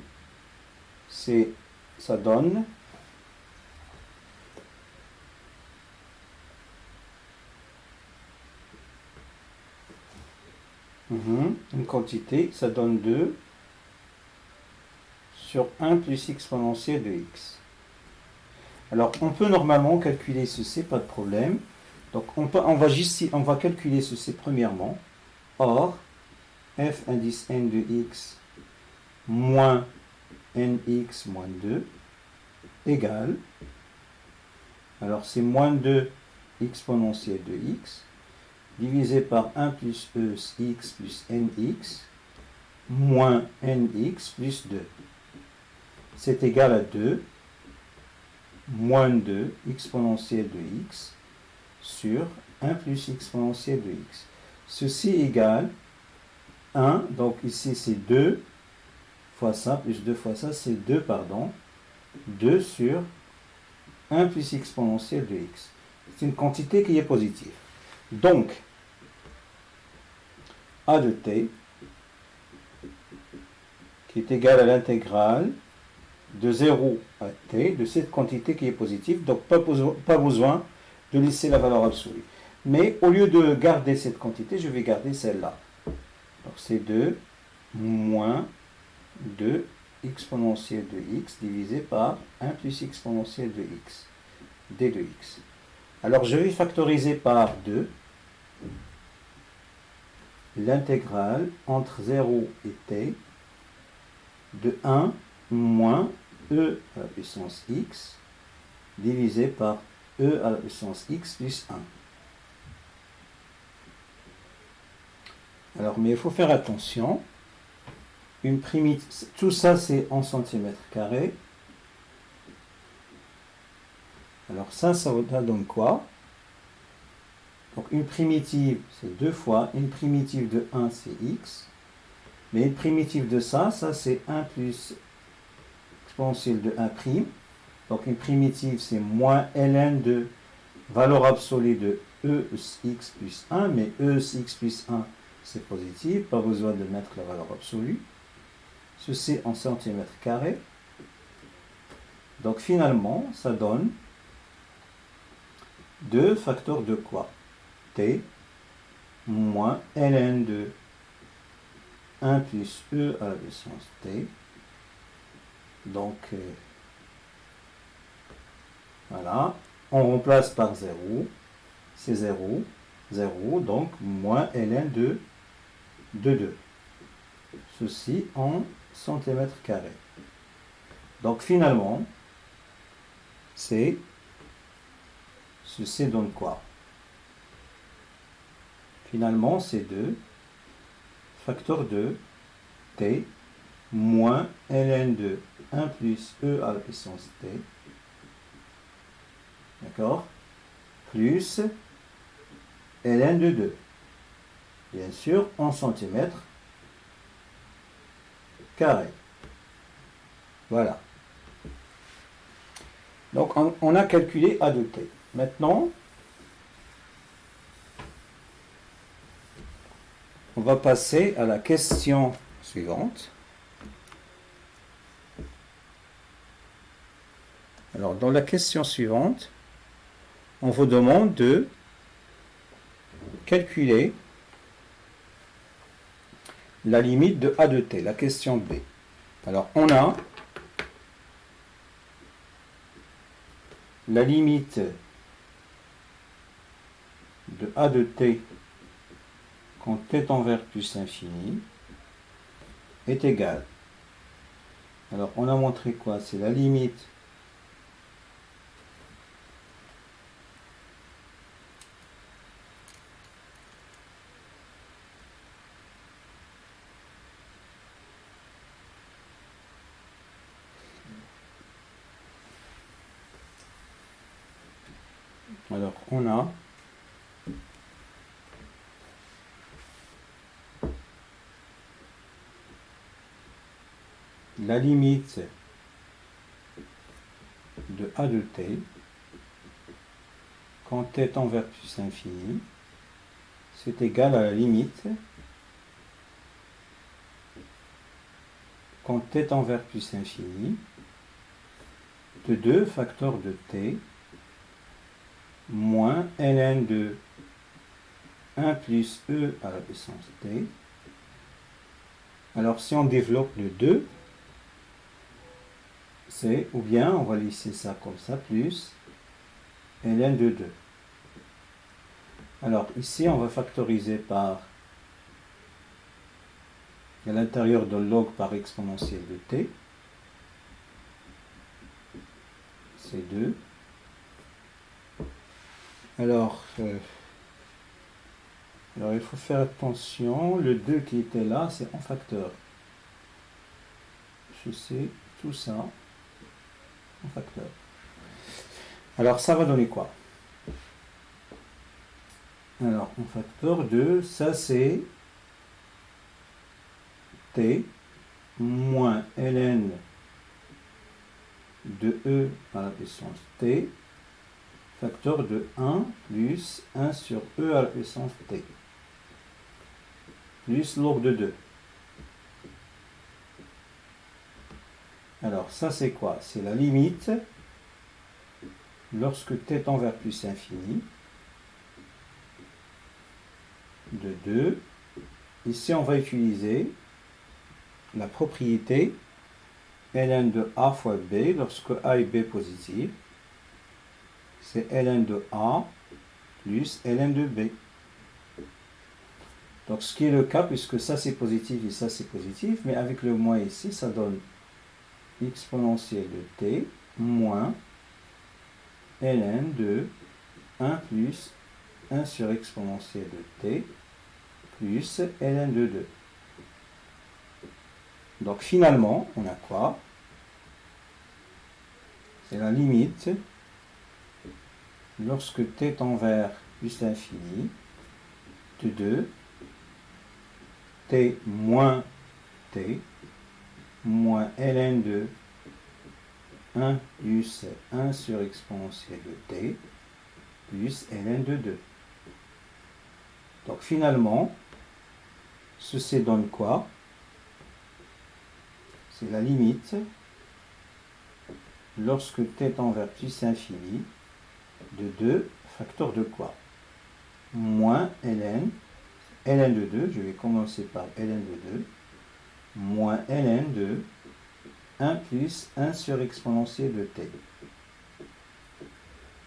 Ça donne... une quantité, ça donne 2 sur 1 plus exponentielle de x. Alors, on peut normalement calculer ceci, pas de problème. Donc, on va calculer ceci premièrement. Or, f indice n de x moins nx moins 2 égale, alors c'est moins 2 exponentielle de x divisé par 1 plus x plus nx moins nx plus 2. C'est égal à 2 moins 2 exponentielle de x sur 1 plus exponentielle de x. Ceci égale 1, donc ici c'est 2 fois ça, plus 2 fois ça, c'est 2, pardon, 2 sur 1 plus exponentielle de x. C'est une quantité qui est positive. Donc, a de t, qui est égal à l'intégrale de 0 à t, de cette quantité qui est positive, donc pas besoin de laisser la valeur absolue. Mais au lieu de garder cette quantité, je vais garder celle-là. Donc c'est 2 moins 2 exponentielle de x divisé par 1 plus exponentielle de x, d de x. Alors je vais factoriser par 2 l'intégrale entre 0 et t de 1 moins e à la puissance x divisé par e à la puissance x plus 1. Alors, mais il faut faire attention. Une primitive, tout ça c'est en centimètres carrés. Alors ça donne quoi? Donc une primitive c'est 2 fois, une primitive de 1 c'est x, mais une primitive de ça c'est 1 plus exponentielle de 1 prime. Donc une primitive c'est moins ln de valeur absolue de EX plus 1, mais EX plus 1 c'est positif, pas besoin de mettre la valeur absolue. Ceci en centimètres carrés. Donc finalement, ça donne 2 facteurs de quoi? T moins ln de 1 plus E à la puissance T. Donc, voilà. On remplace par 0. C'est 0. 0. Donc, moins ln de 2. Ceci en centimètres carrés. Donc finalement, ceci donne quoi? Finalement, c'est 2 facteur de t moins ln de 1 plus e à la puissance t, d'accord, plus ln de 2, bien sûr, en centimètres carrés. Voilà. Donc, on a calculé A de t. Maintenant, on va passer à la question suivante. Alors, dans la question suivante, on vous demande de calculer la limite de A de t, la question B. Alors, on a la limite de A de t quand t tend vers plus infini est égale. Alors, on a montré quoi? C'est la limite Alors, on a la limite de a de t quand t tend vers plus infini, c'est égal à la limite quand t tend vers plus infini de 2 facteurs de t moins ln de 1 plus e à la puissance t. Alors si on développe le 2, c'est, ou bien on va laisser ça comme ça, plus ln de 2. Alors ici on va factoriser par, à l'intérieur de log par exponentielle de t, c'est 2. Alors il faut faire attention, le 2 qui était là, c'est en facteur. Je sais tout ça en facteur. Alors ça va donner quoi? Alors en facteur 2, ça c'est t moins ln de e à la puissance t, facteur de 1 plus 1 sur e à la puissance t, plus log de 2. Alors ça c'est quoi? C'est la limite lorsque t tend vers plus infini de 2. Ici on va utiliser la propriété ln de a fois b lorsque a est b positif. C'est ln de a plus ln de b. Donc ce qui est le cas, puisque ça c'est positif et ça c'est positif, mais avec le moins ici, ça donne exponentielle de t moins ln de 1 plus 1 sur exponentielle de t plus ln de 2. Donc finalement, on a quoi? C'est la limite lorsque t tend vers plus l'infini de 2, t moins t, moins ln de 1 plus 1 sur exponentielle de t, plus ln de 2. Donc finalement, ceci donne quoi? C'est la limite lorsque t tend vers plus infini de 2, facteur de quoi? Moins ln de 2, je vais commencer par ln de 2, moins ln de 1 plus 1 sur exponentielle de t.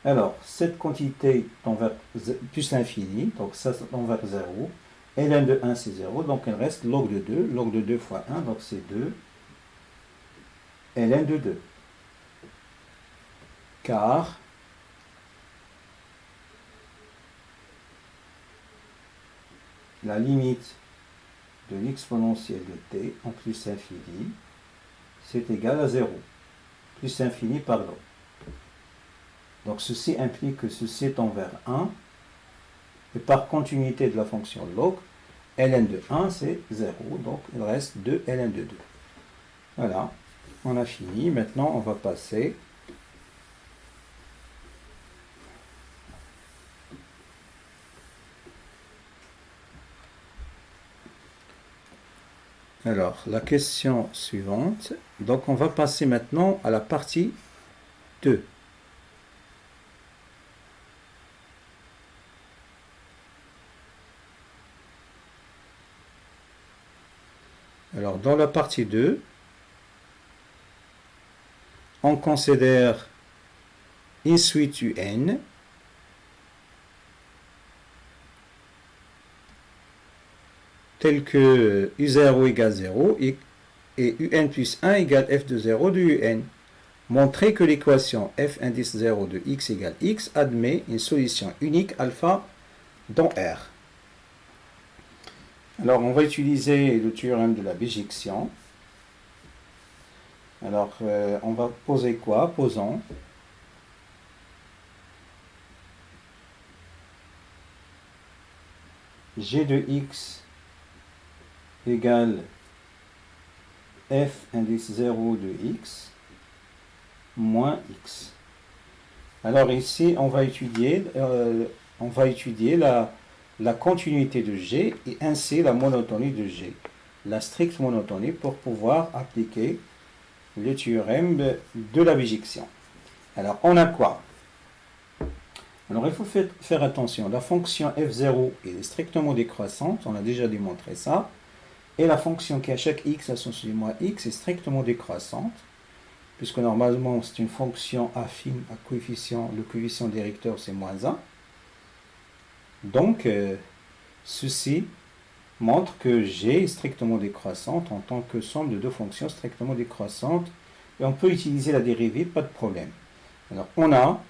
Alors, cette quantité tend vers plus l'infini, donc ça tend vers 0, ln de 1 c'est 0, donc il reste log de 2 fois 1, donc c'est 2, ln de 2. Car la limite de l'exponentielle de t en plus infini, c'est égal à 0. Plus infini, pardon. Donc ceci implique que ceci tend vers 1, et par continuité de la fonction log, ln de 1 c'est 0, donc il reste 2 ln de 2. Voilà, on a fini. Maintenant on va passer alors la question suivante. Donc on va passer maintenant à la partie 2. Alors dans la partie 2, on considère une suite UN telle que U0 égale 0 et UN plus 1 égale f de 0 de UN. Montrer que l'équation f indice 0 de x égale x admet une solution unique alpha dans R. Alors on va utiliser le théorème de la bijection. Alors on va poser quoi? Posons g de x égale f indice 0 de x moins x. Alors ici, on va étudier la continuité de G et ainsi la monotonie de G, la stricte monotonie pour pouvoir appliquer le théorème de la bijection. Alors, on a quoi? Alors, il faut faire attention. La fonction f0 est strictement décroissante, on a déjà démontré ça. Et la fonction qui à chaque x associée moins x est strictement décroissante, puisque normalement c'est une fonction affine à coefficient, le coefficient directeur c'est moins 1. Donc, ceci montre que G est strictement décroissante en tant que somme de deux fonctions strictement décroissantes. Et on peut utiliser la dérivée, pas de problème. Alors, on a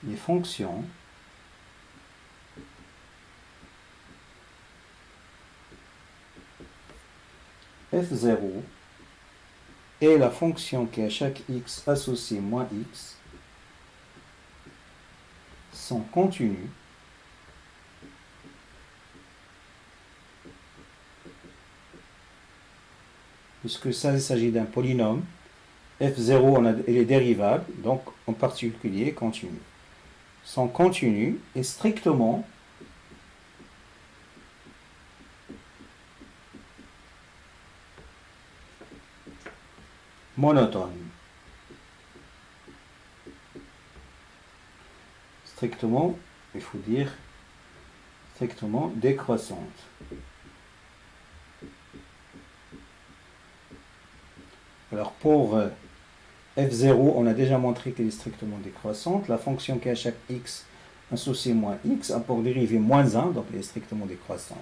les fonctions f0 et la fonction qui à chaque x associée moins x sont continues puisque ça il s'agit d'un polynôme. f0 elle est dérivable, donc en particulier continue. Sont continues et strictement monotone. Strictement, il faut dire, strictement décroissante. Alors pour f0, on a déjà montré qu'elle est strictement décroissante. La fonction qui à chaque x associée moins x a pour dérivée moins 1, donc elle est strictement décroissante.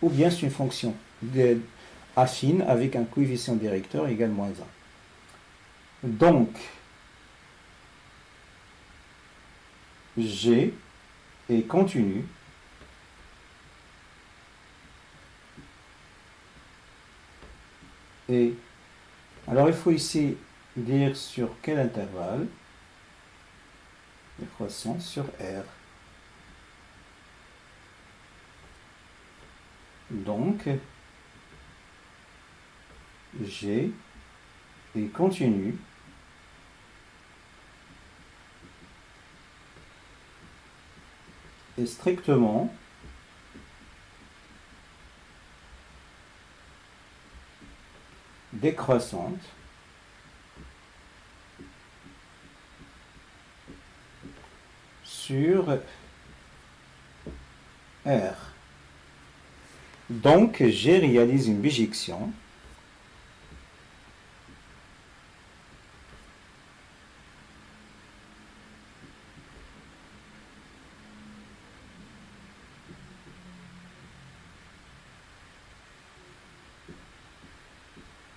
Ou bien c'est une fonction affine avec un coefficient directeur égal moins 1. Donc, G est continu et alors il faut ici dire sur quel intervalle l'équation sur R. Donc, G est continu et strictement décroissante sur R. Donc, G réalise une bijection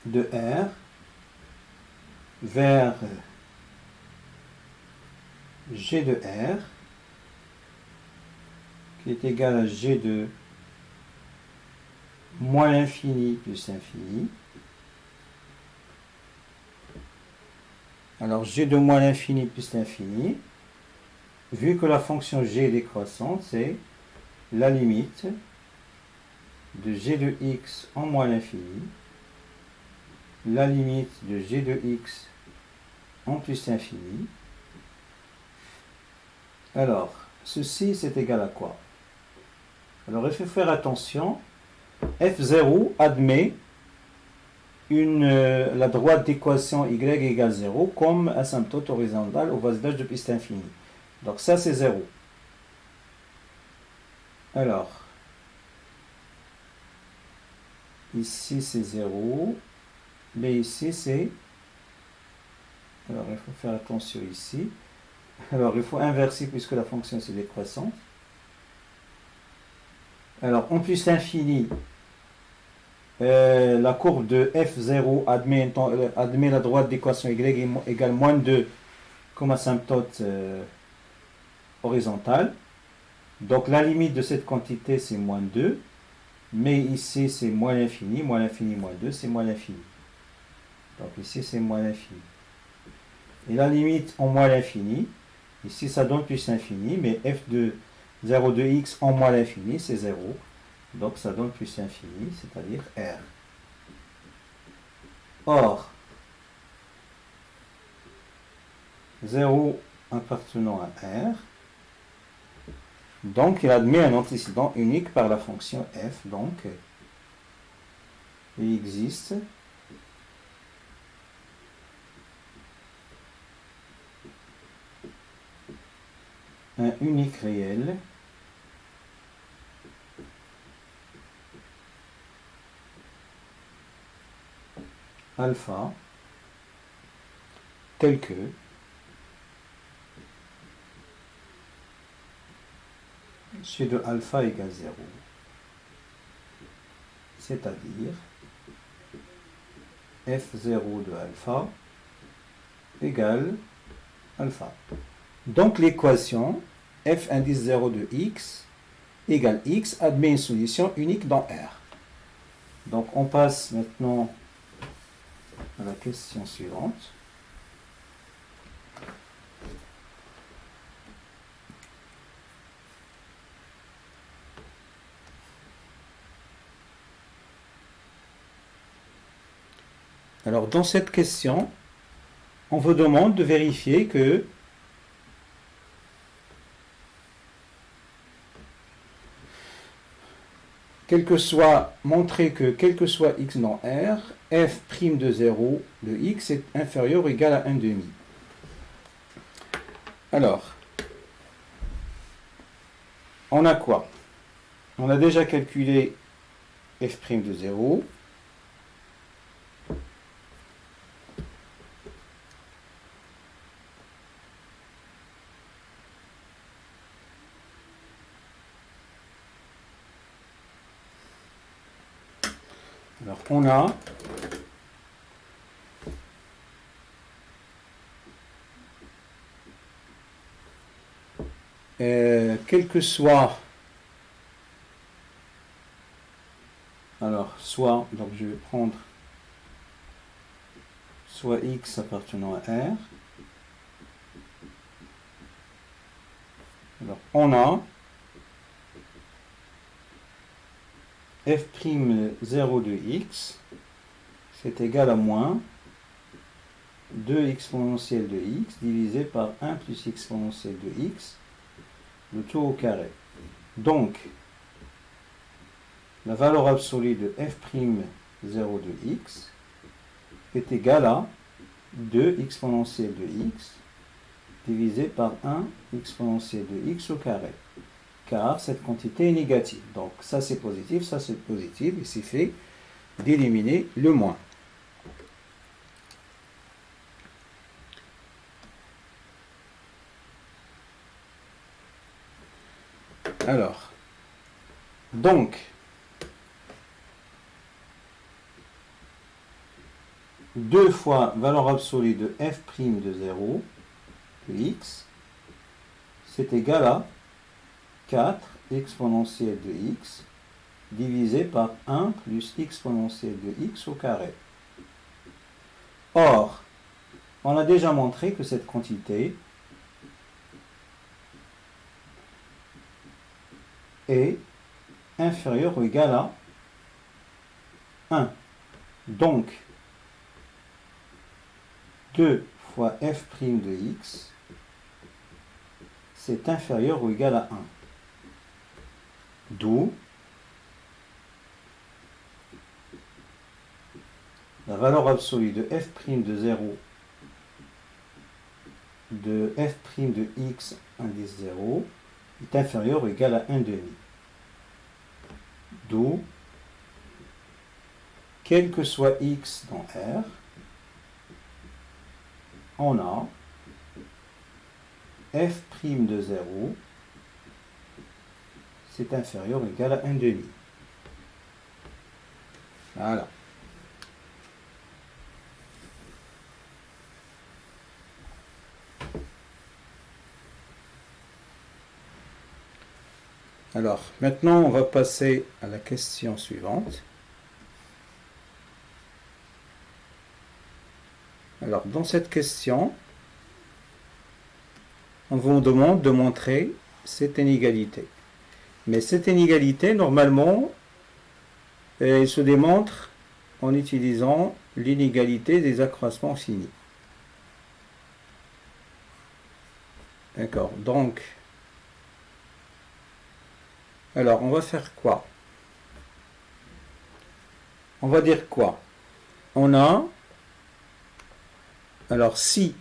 de R vers G de R qui est égal à G de moins l'infini plus l'infini. Alors G de moins l'infini plus l'infini, vu que la fonction G est décroissante, c'est la limite de G de x en moins l'infini, la limite de G de x en plus l'infini. Alors, ceci c'est égal à quoi? Alors il faut faire attention, f0 admet la droite d'équation y égale 0 comme asymptote horizontale au voisinage de piste infinie. Donc ça c'est 0. Alors, ici c'est 0, mais ici c'est... Alors il faut faire attention ici. Alors il faut inverser puisque la fonction c'est décroissante. Alors en plus l'infini, la courbe de f0 admet la droite d'équation y égale moins 2 comme asymptote horizontale. Donc la limite de cette quantité c'est moins 2, mais ici c'est moins l'infini, moins 2 c'est moins l'infini. Donc ici c'est moins l'infini. Et la limite en moins l'infini, ici ça donne plus l'infini, mais f de 0 de x en moins l'infini, c'est 0. Donc ça donne plus infini, c'est-à-dire R. Or, 0 appartenant à R, donc il admet un antécédent unique par la fonction f. Donc, il existe un unique réel alpha tel que chez de alpha égale 0, c'est-à-dire f0 de alpha égale alpha. Donc l'équation f indice 0 de x égale x admet une solution unique dans R. Donc on passe maintenant à la question suivante. Alors dans cette question, on vous demande de vérifier que montrer que quel que soit x dans R, f' de 0 de x est inférieur ou égal à 1 demi. Alors, on a quoi? On a déjà calculé f' de 0. Alors, on a quel que soit, alors, soit, donc je vais prendre soit x appartenant à R. Alors, on a f'0 de x, c'est égal à moins 2 exponentielle de x divisé par 1 plus exponentielle de x, le tout au carré. Donc, la valeur absolue de f'0 de x est égale à 2 exponentielle de x divisé par 1 exponentielle de x au carré. Car cette quantité est négative. Donc ça c'est positif, ça c'est positif, et c'est fait d'éliminer le moins. Alors, donc, deux fois valeur absolue de f' de 0 de x, c'est égal à 4 exponentielle de x divisé par 1 plus exponentielle de x au carré. Or, on a déjà montré que cette quantité est inférieure ou égale à 1. Donc, 2 fois f' de x, c'est inférieur ou égal à 1. D'où la valeur absolue de f' de 0 de f' de x indice 0 est inférieure ou égale à 1 demi. D'où, quel que soit x dans R, on a f' de 0, c'est inférieur ou égal à 1 demi. Voilà. Alors, maintenant, on va passer à la question suivante. Alors, dans cette question, on vous demande de montrer cette inégalité. Mais cette inégalité, normalement, elle se démontre en utilisant l'inégalité des accroissements finis. D'accord, donc, alors on va faire quoi? On va dire quoi? On a, alors si,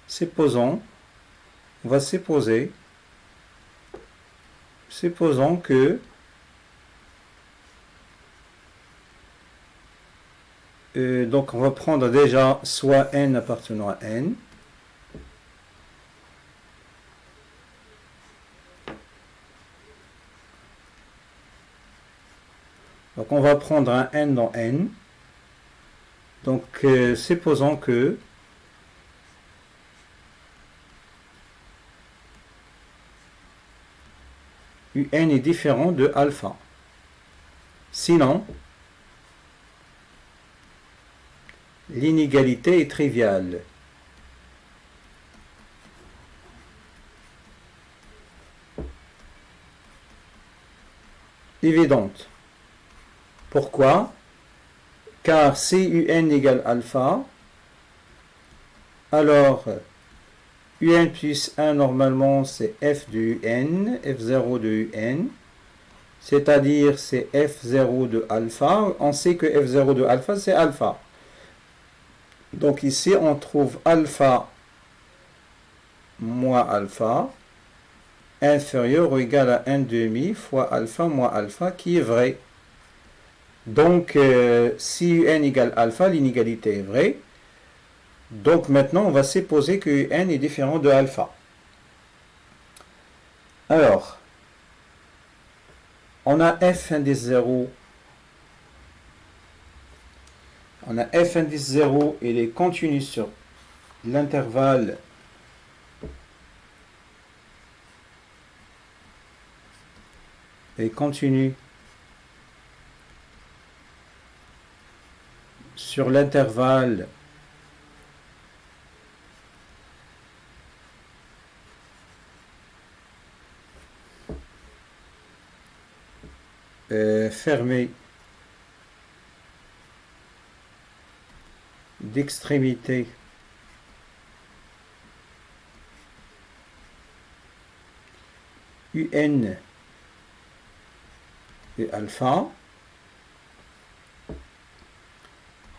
supposons, on va supposons que donc on va prendre déjà soit n appartenant à n. Donc on va prendre un n dans n. Donc supposons que un est différent de alpha. Sinon, l'inégalité est triviale. Évidente. Pourquoi? Car si un égale alpha, alors un plus 1 normalement c'est f de un, f0 de un, c'est-à-dire c'est f0 de alpha. On sait que f0 de alpha c'est alpha. Donc ici on trouve alpha moins alpha inférieur ou égal à 1 demi fois alpha moins alpha qui est vrai. Donc si un égale alpha, l'inégalité est vraie. Donc maintenant on va supposer que n est différent de alpha. Alors, on a f indice 0. On a f indice 0, il est continu sur l'intervalle et continu sur l'intervalle fermé d'extrémité un et alpha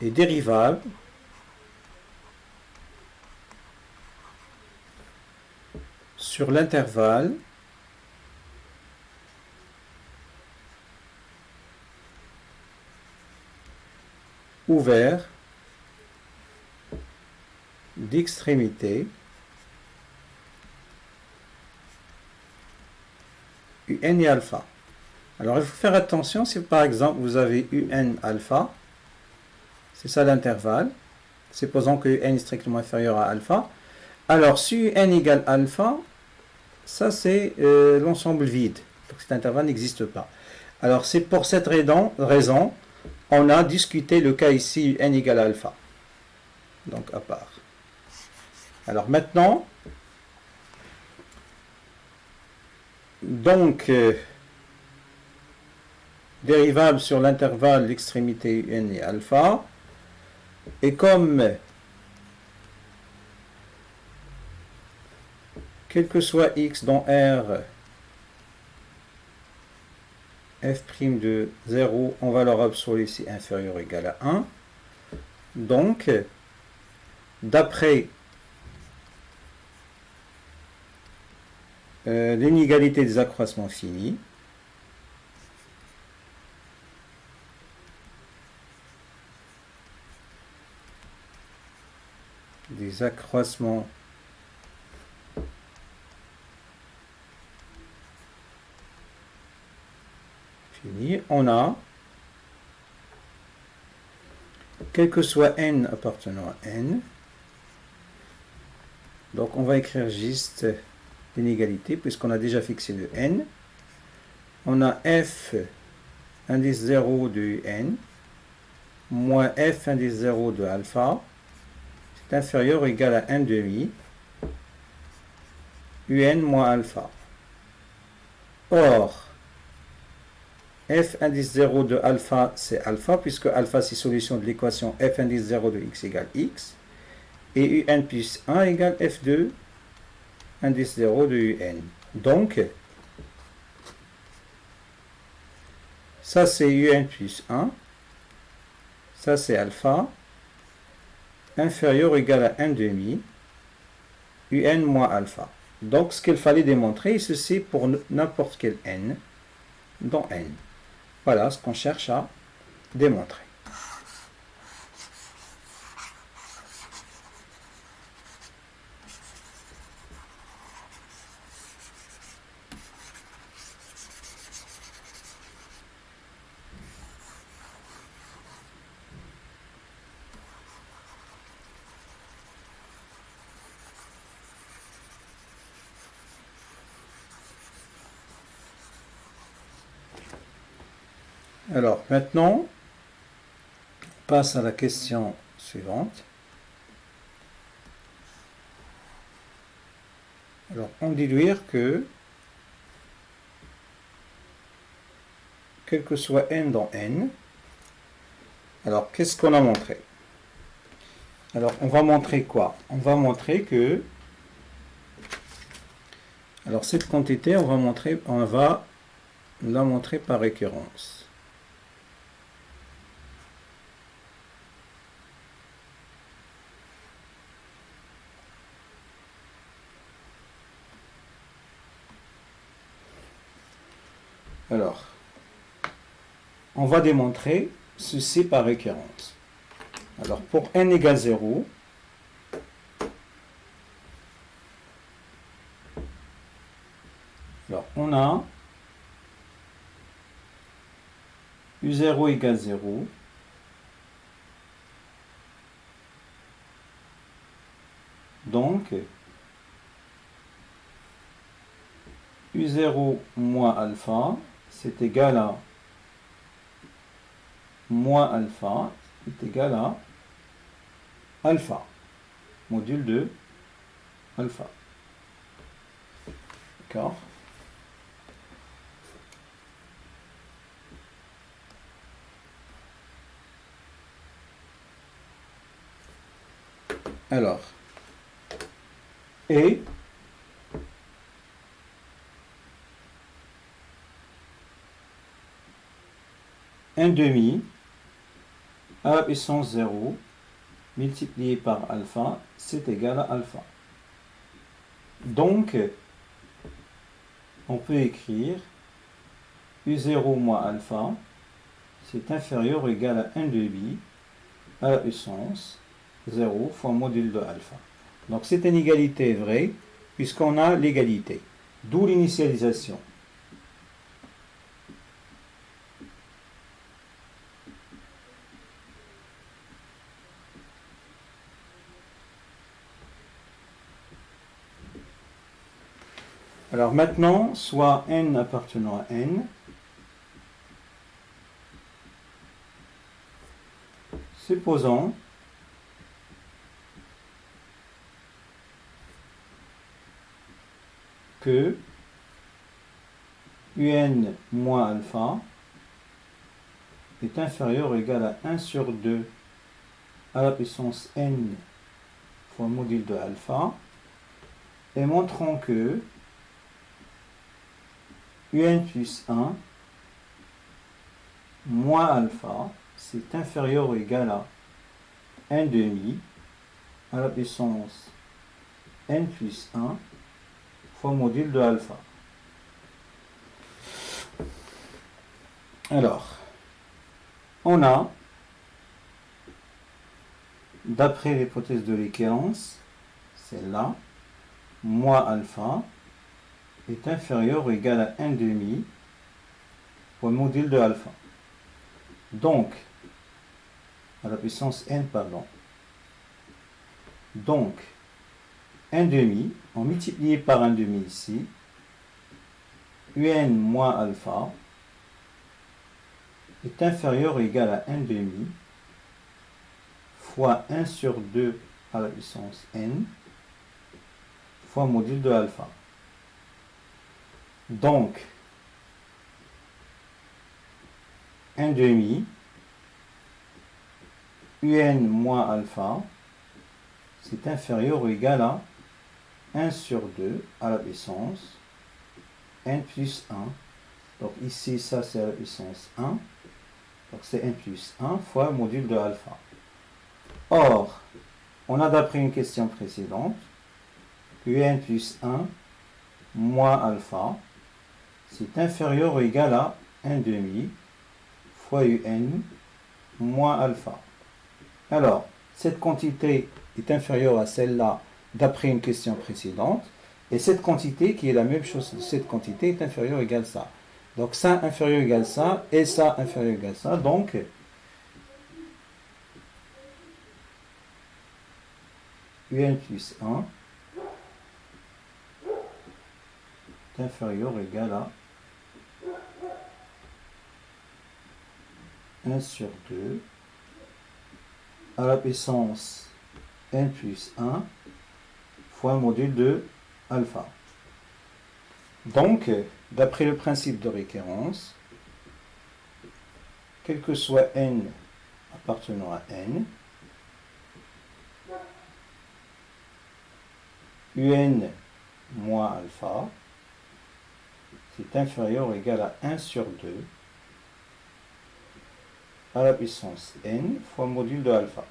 est dérivable sur l'intervalle ouvert d'extrémité un et alpha. Alors il faut faire attention si par exemple vous avez un alpha, c'est ça l'intervalle, supposons que n est strictement inférieur à alpha. Alors si n égale alpha, ça c'est l'ensemble vide, donc cet intervalle n'existe pas. Alors c'est pour cette raison on a discuté le cas ici n égale alpha, donc à part. Alors maintenant, donc dérivable sur l'intervalle l'extrémité n et alpha, et comme quel que soit x dans R, f' de 0 en valeur absolue ici inférieure ou égale à 1. Donc, d'après l'inégalité des accroissements finis, des accroissements finis, on a, quel que soit n appartenant à n, donc on va écrire juste l'inégalité puisqu'on a déjà fixé le n. On a f indice 0 de n moins f indice 0 de alpha, c'est inférieur ou égal à 1 demi un moins alpha. Or, f indice 0 de alpha, c'est alpha, puisque alpha, c'est solution de l'équation f indice 0 de x égale x. Et un plus 1 égale f2 indice 0 de un. Donc, ça c'est un plus 1. Ça c'est alpha. Inférieur ou égal à 1 demi. Un moins alpha. Donc, ce qu'il fallait démontrer, ceci pour n'importe quel n dans n. Voilà ce qu'on cherche à démontrer. Alors, maintenant, on passe à la question suivante. Alors, on déduire que, quel que soit n dans n, alors, qu'est-ce qu'on a montré? Alors, on va montrer quoi? On va montrer que, alors, cette quantité, on va la montrer par récurrence. Alors, on va démontrer ceci par récurrence. Alors, pour n égale 0, alors on a U0 égale 0. Donc, U0 moins alpha, c'est égal à moins alpha, est égal à alpha, module de alpha. D'accord? Alors, et un demi à la puissance 0 multiplié par alpha, c'est égal à alpha. Donc, on peut écrire U0 moins alpha, c'est inférieur ou égal à 1 demi à la puissance 0 fois module de alpha. Donc, c'est une égalité vraie, puisqu'on a l'égalité. D'où l'initialisation. Alors maintenant, soit n appartenant à n, supposons que un moins alpha est inférieur ou égal à 1 sur 2 à la puissance n fois module de alpha, et montrons que un plus 1 moins alpha, c'est inférieur ou égal à 1 demi à la puissance n plus 1 fois module de alpha. Alors, on a, d'après l'hypothèse de l'équivalence, celle-là, moins alpha est inférieur ou égal à 1 demi fois module de alpha. Donc, à la puissance n, pardon. Donc, 1 demi, on multiplie par 1 demi ici, un moins alpha est inférieur ou égal à 1 demi fois 1 sur 2 à la puissance n fois module de alpha. Donc, 1 demi, un moins alpha, c'est inférieur ou égal à 1 sur 2 à la puissance n plus 1. Donc ici, ça c'est à la puissance 1. Donc c'est n plus 1 fois module de alpha. Or, on a d'après une question précédente que un plus 1 moins alpha, c'est inférieur ou égal à 1 demi fois un moins alpha. Alors, cette quantité est inférieure à celle-là d'après une question précédente, et cette quantité, qui est la même chose que cette quantité, est inférieure ou égale à ça. Donc ça inférieur ou égal à ça, et ça inférieur ou égal à ça. Donc, un plus 1 est inférieur ou égal à 1 sur 2 à la puissance n plus 1 fois module de alpha. Donc, d'après le principe de récurrence, quel que soit n appartenant à n, un moins alpha, c'est inférieur ou égal à 1 sur 2 à la puissance n fois module de alpha.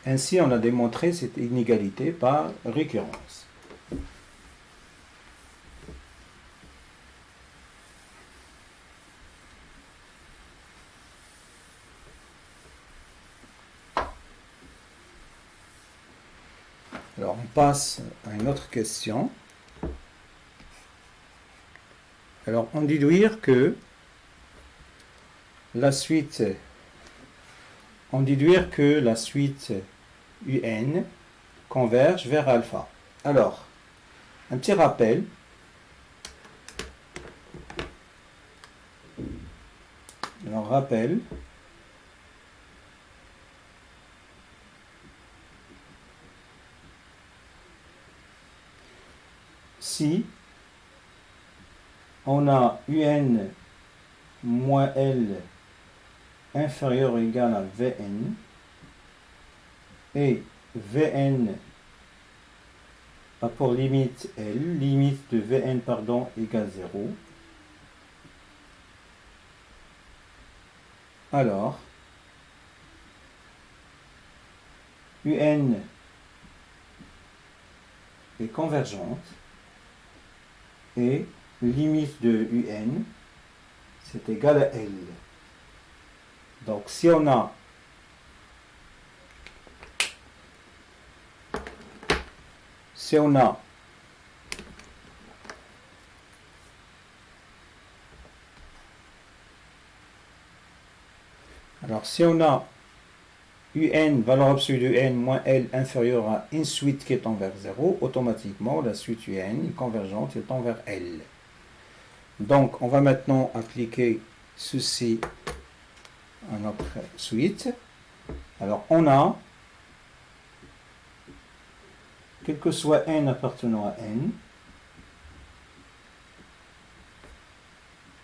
Ainsi, on a démontré cette inégalité par récurrence. Alors, on passe à une autre question. Alors, on déduire que la suite un converge vers alpha. Alors, un petit rappel. Alors, rappel. Si on a un moins L inférieur ou égal à Vn, et Vn a pour limite L, limite de Vn égale 0, alors un est convergente et limite de un c'est égal à L. Donc si on a un, valeur absolue de n moins L inférieure à une suite qui tend vers 0, automatiquement la suite un est convergente et tend vers L. Donc on va maintenant appliquer ceci à notre suite. Alors on a, quel que soit n appartenant à n,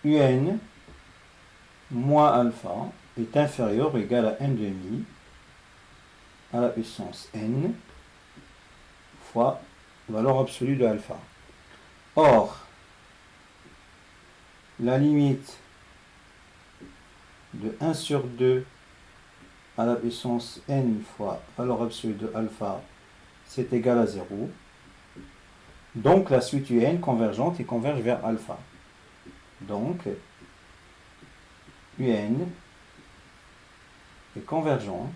un moins alpha est inférieur ou égal à 1 demi à la puissance n fois valeur absolue de alpha. Or, la limite de 1 sur 2 à la puissance n fois valeur absolue de alpha, c'est égal à 0. Donc la suite un convergente et converge vers alpha. Donc, un est convergente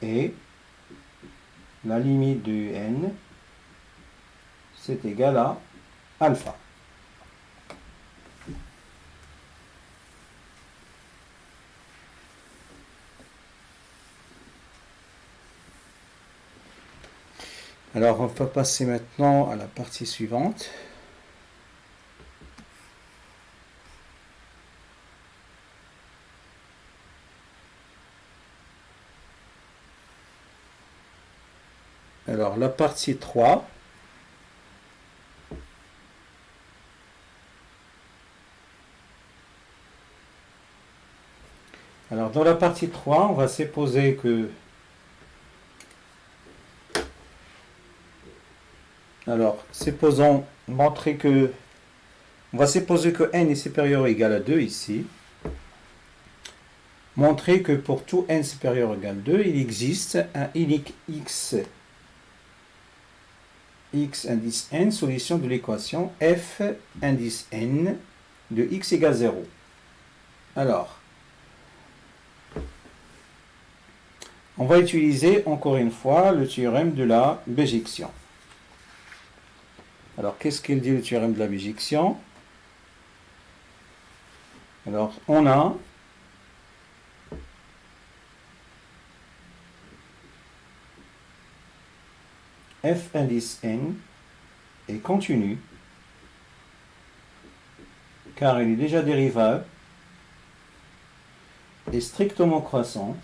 et la limite de un c'est égal à alpha. Alors on va passer maintenant à la partie suivante. Alors, la partie 3. Alors, dans la partie 3, on va supposer que... Alors, supposons, montrer que... On va supposer que n est supérieur ou égal à 2 ici. Montrer que pour tout n supérieur ou égal à 2, il existe un unique x indice n, solution de l'équation f indice n de x égale 0. Alors, on va utiliser encore une fois le théorème de la bijection. Alors, qu'est-ce qu'il dit le théorème de la bijection? Alors, on a f indice n est continu car il est déjà dérivable et strictement croissante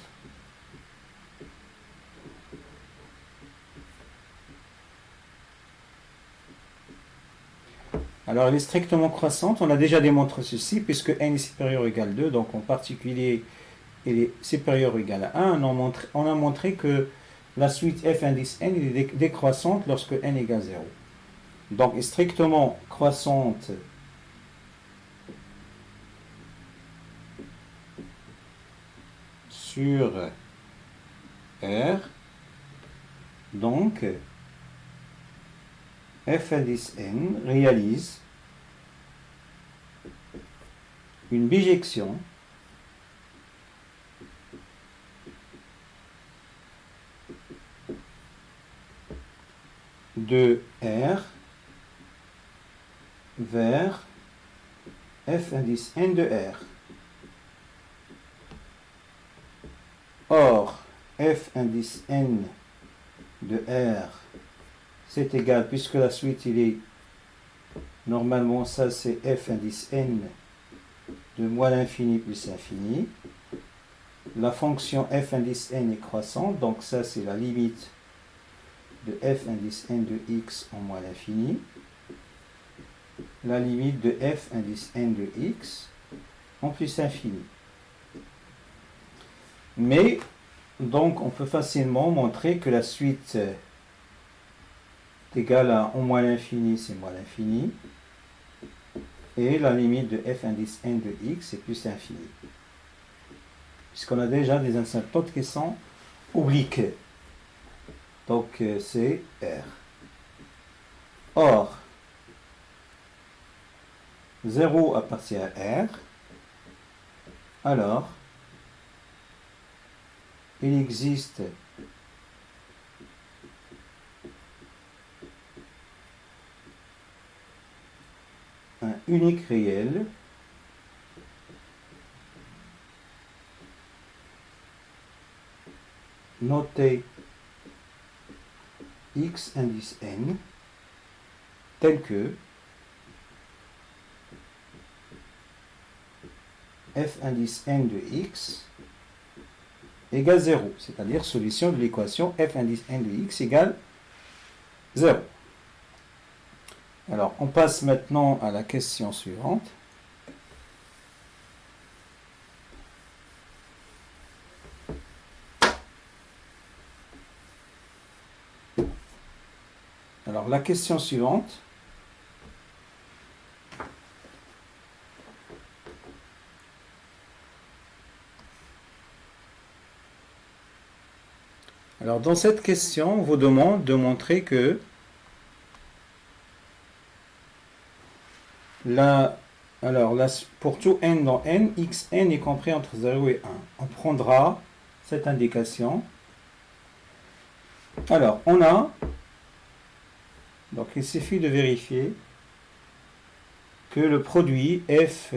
Alors, elle est strictement croissante. On a déjà démontré ceci, puisque n est supérieur ou égal à 2, donc en particulier, elle est supérieure ou égal à 1. On a montré que la suite f indice n est décroissante lorsque n égale 0. Donc, elle est strictement croissante sur R. Donc, f indice n réalise une bijection de R vers f indice n de R. Or, f indice n de R, c'est égal, puisque la suite, il est, normalement, ça c'est f indice n de moins l'infini plus l'infini. La fonction f indice n est croissante, donc ça c'est la limite de f indice n de x en moins l'infini. La limite de f indice n de x en plus infini. Mais, donc, on peut facilement montrer que la suite est égale à en moins l'infini, c'est moins l'infini. Et la limite de f indice n de x est plus infini. Puisqu'on a déjà des asymptotes qui sont obliques. Donc, c'est R. Or, 0 appartient à R. Alors, il existe un unique réel noté x indice n tel que f indice n de x égale 0, c'est-à-dire solution de l'équation f indice n de x égale 0. Alors, on passe maintenant à la question suivante. Alors, la question suivante. Alors, dans cette question, on vous demande de montrer que pour tout n dans n, xn est compris entre 0 et 1. On prendra cette indication. Alors, on a, donc il suffit de vérifier que le produit f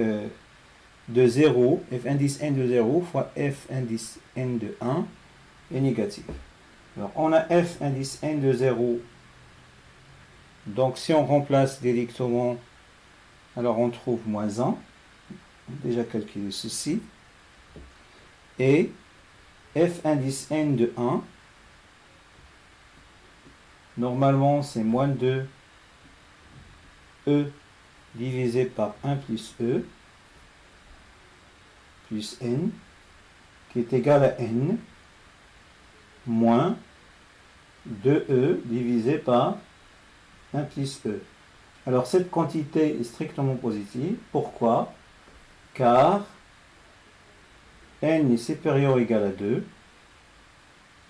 de 0, f indice n de 0 fois f indice n de 1 est négatif. Alors, on a f indice n de 0. Donc, si on remplace directement, alors on trouve moins 1. On a déjà calculé ceci. Et f indice n de 1 normalement c'est moins 2 e divisé par 1 plus e plus n qui est égal à n moins 2e divisé par 1 plus e. Alors cette quantité est strictement positive. Pourquoi? Car n est supérieur ou égal à 2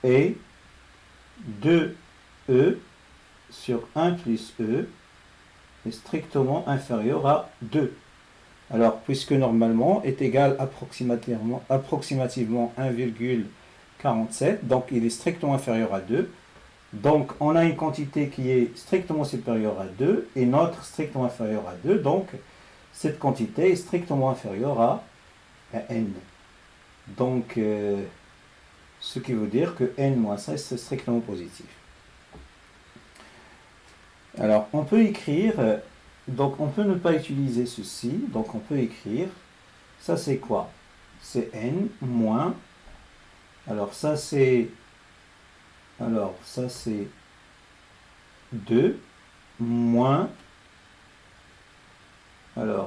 et 2e sur 1 plus e est strictement inférieur à 2. Alors, puisque normalement est égal approximativement 1,47, donc il est strictement inférieur à 2. Donc, on a une quantité qui est strictement supérieure à 2 et notre strictement inférieur à 2. Donc, cette quantité est strictement inférieure à n. Donc, ce qui veut dire que n moins 16 c'est strictement positif. Alors, on peut écrire, donc on peut ne pas utiliser ceci, donc on peut écrire, ça c'est quoi? C'est n moins, alors ça c'est 2 moins,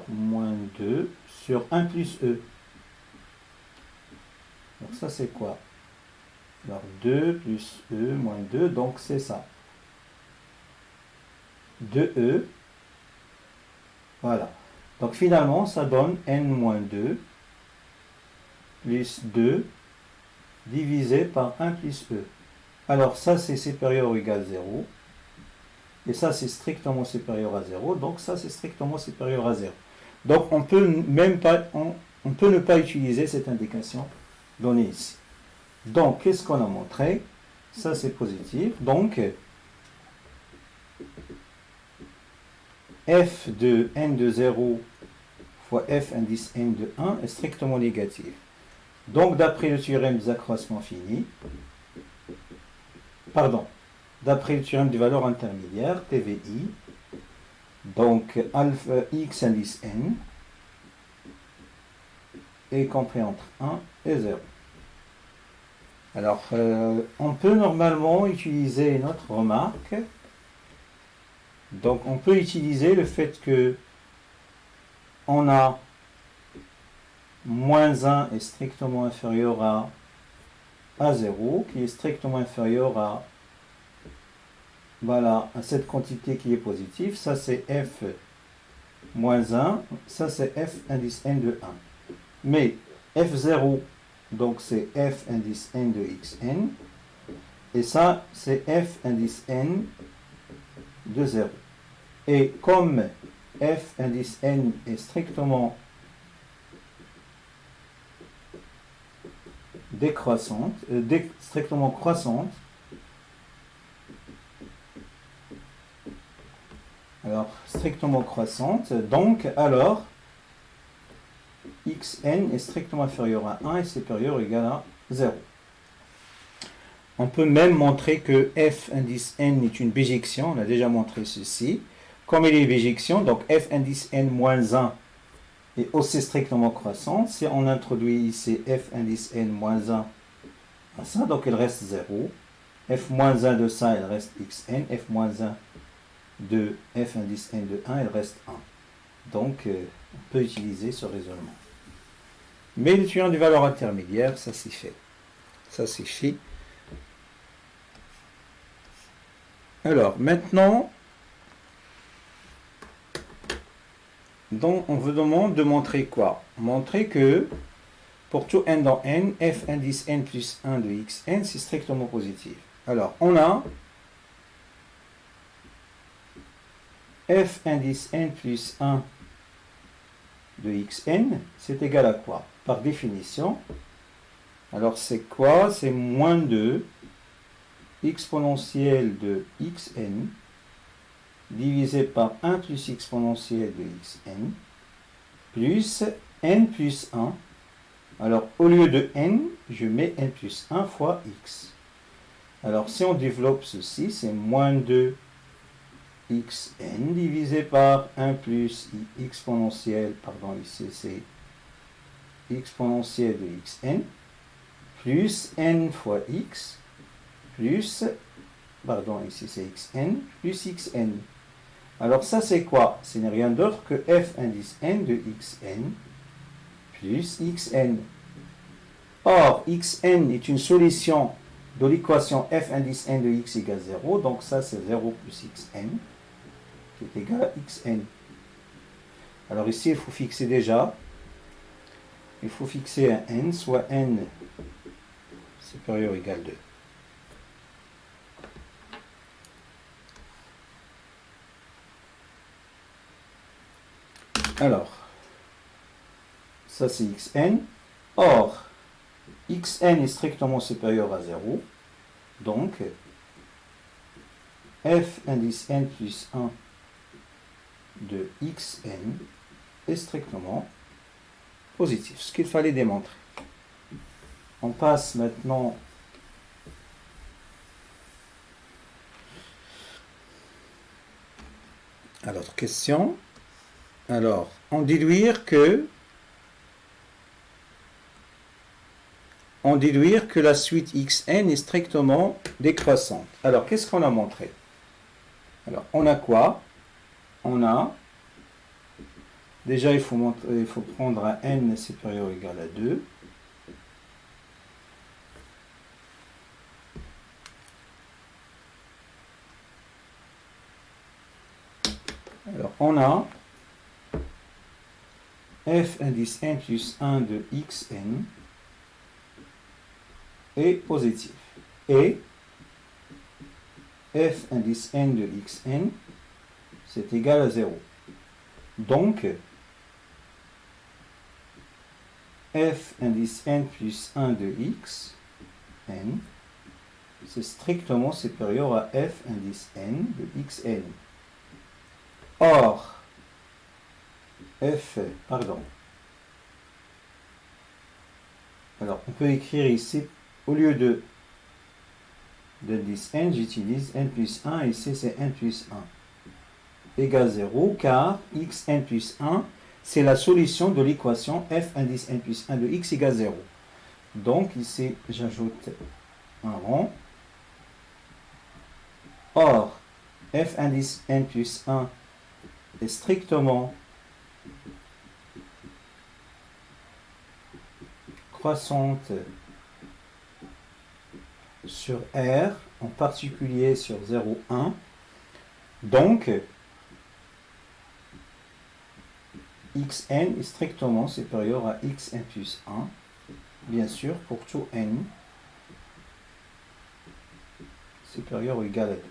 moins 2 sur 1 plus e. Alors ça c'est quoi? Alors 2 plus e moins 2, donc c'est ça. 2e, voilà. Donc finalement, ça donne n moins 2 plus 2 divisé par 1 plus e. Alors ça, c'est supérieur ou égal à 0. Et ça, c'est strictement supérieur à 0. Donc ça, c'est strictement supérieur à 0. Donc on peut on peut ne pas utiliser cette indication donnée ici. Donc, qu'est-ce qu'on a montré? Ça, c'est positif. Donc, f de n de 0 fois f indice n de 1 est strictement négatif. Donc, d'après le théorème des accroissements finis, d'après le théorème des valeurs intermédiaires, TVI, donc alpha x indice n est compris entre 1 et 0. Alors, on peut normalement utiliser notre remarque. Donc, on peut utiliser le fait que on a moins 1 est strictement inférieur à 0, qui est strictement inférieur à, voilà, à cette quantité qui est positive. Ça, c'est f moins 1. Ça, c'est f indice n de 1. Mais f0, donc c'est f indice n de xn. Et ça, c'est f indice n de 0. Et comme f indice n est strictement strictement croissante, alors strictement croissante, donc alors xn est strictement inférieur à 1 et supérieur ou égal à 0. On peut même montrer que f indice n est une bijection, on a déjà montré ceci. Comme il est une bijection, donc f indice n moins 1 est aussi strictement croissante. Si on introduit ici f indice n moins 1 à ça, donc il reste 0. f moins 1 de ça, il reste xn. f moins 1 de f indice n de 1, il reste 1. Donc, on peut utiliser ce raisonnement. Mais le théorème des valeurs intermédiaires, ça c'est fait. Ça c'est fait. Alors, maintenant, donc, on vous demande de montrer quoi? Montrer que pour tout n dans n, f indice n plus 1 de xn, c'est strictement positif. Alors, on a f indice n plus 1 de xn, c'est égal à quoi? Par définition, alors c'est quoi? C'est moins 2 exponentielle de xn divisé par 1 plus exponentielle de xn plus n plus 1. Alors, au lieu de n, je mets n plus 1 fois x. Alors, si on développe ceci, c'est moins 2 xn divisé par 1 plus exponentielle, pardon, ici c'est exponentielle de xn, plus n fois x, plus pardon, ici c'est xn, plus xn. Alors ça c'est quoi? Ce n'est rien d'autre que f indice n de xn plus xn. Or, xn est une solution de l'équation f indice n de x égale 0, donc ça c'est 0 plus xn, qui est égal à xn. Alors ici, il faut fixer déjà, il faut fixer un n, soit n supérieur ou égal 2. Alors, ça c'est xn. Or, xn est strictement supérieur à 0. Donc, f indice n plus 1 de xn est strictement positif. Ce qu'il fallait démontrer. On passe maintenant à l'autre question. Alors, on déduire que la suite xn est strictement décroissante. Alors, qu'est-ce qu'on a montré? Alors, on a quoi? On a, déjà il faut prendre un n supérieur ou égal à 2. Alors, on a f indice n plus 1 de xn est positif. Et f indice n de xn, c'est égal à 0. Donc, f indice n plus 1 de x, n, c'est strictement supérieur à f indice n de xn. Or, alors on peut écrire ici, au lieu d'indice n, j'utilise n plus 1, ici c'est n plus 1, égale 0, car xn plus 1, c'est la solution de l'équation f indice n plus 1 de x égale 0. Donc ici, j'ajoute un rond. Or, f indice n plus 1 est strictement croissante sur R, en particulier sur 0, 1. Donc, xn est strictement supérieur à xn plus 1, bien sûr, pour tout n supérieur ou égal à 2.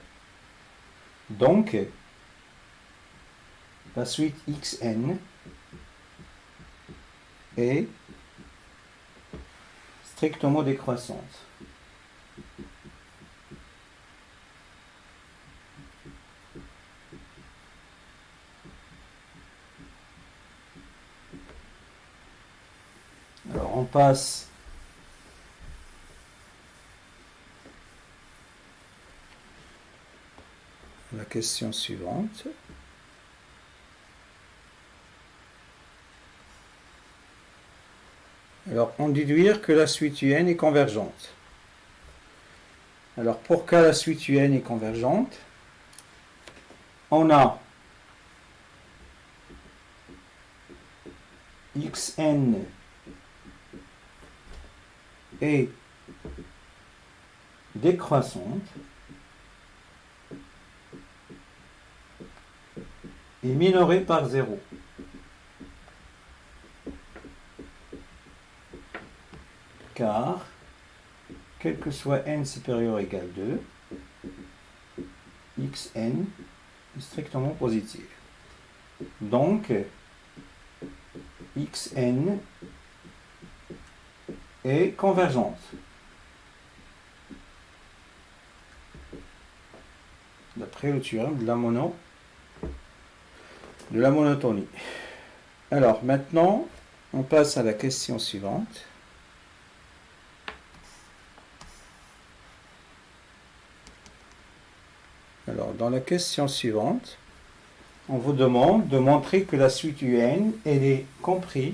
Donc, la suite xn est strictement décroissante. Alors, on passe à la question suivante. Alors, on déduire que la suite UN est convergente. Alors, pour que la suite UN est convergente, on a xn est décroissante et minorée par 0. Car, quel que soit n supérieur ou égal 2, xn est strictement positif. Donc, xn est convergente. D'après le théorème de la monotonie. Alors, maintenant, on passe à la question suivante. Alors, dans la question suivante, on vous demande de montrer que la suite UN elle est comprise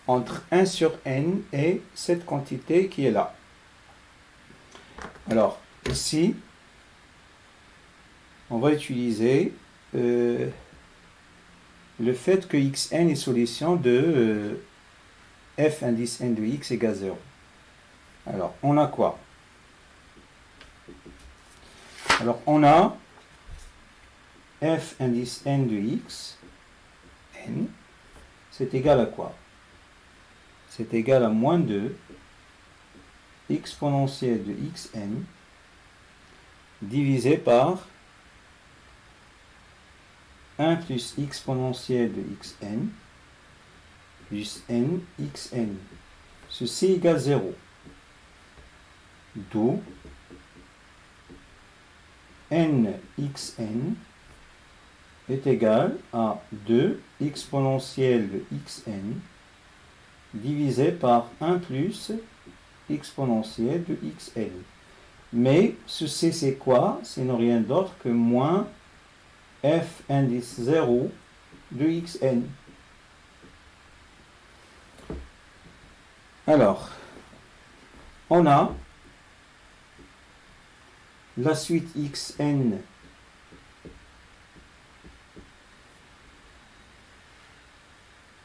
entre 1 sur n et cette quantité qui est là. Alors, ici, on va utiliser le fait que xn est solution de f indice n de x égale 0. Alors, on a quoi? Alors, on a f indice n de x, n, c'est égal à quoi? C'est égal à moins 2 exponentielle de xn divisé par 1 plus exponentielle de xn plus n xn. Ceci égale 0. D'où n xn est égal à 2 exponentielle de xn divisé par 1 plus exponentielle de xn. Mais ceci c'est quoi? Ce n'est rien d'autre que moins f indice 0 de xn. Alors, on a la suite xn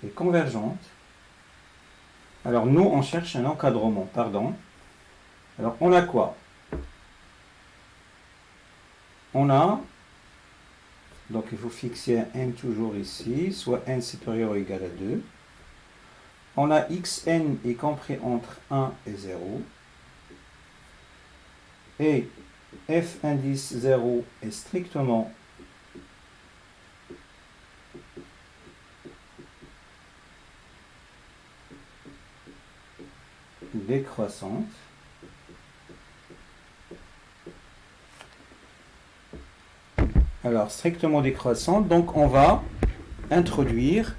est convergente. Alors nous, on cherche un encadrement, pardon. Alors on a quoi? On a, donc il faut fixer un n toujours ici, soit n supérieur ou égal à 2. On a xn est compris entre 1 et 0. Et f indice 0 est strictement décroissante. Alors, strictement décroissante, donc on va introduire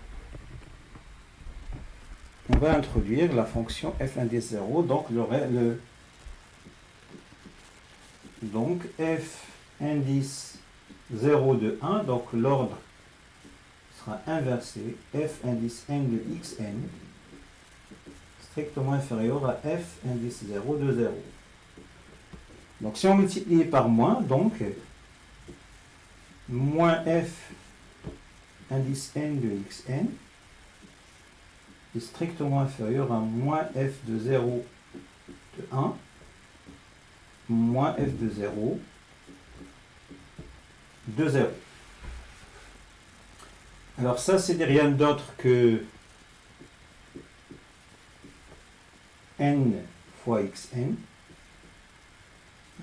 la fonction f indice 0, donc donc f indice 0 de 1, donc l'ordre sera inversé, f indice n de xn strictement inférieur à f indice 0 de 0. Donc si on multiplie par moins, donc moins f indice n de xn est strictement inférieur à moins f de 0 de 1 moins f de 0 de 0. Alors ça, c'est rien d'autre que n fois xn.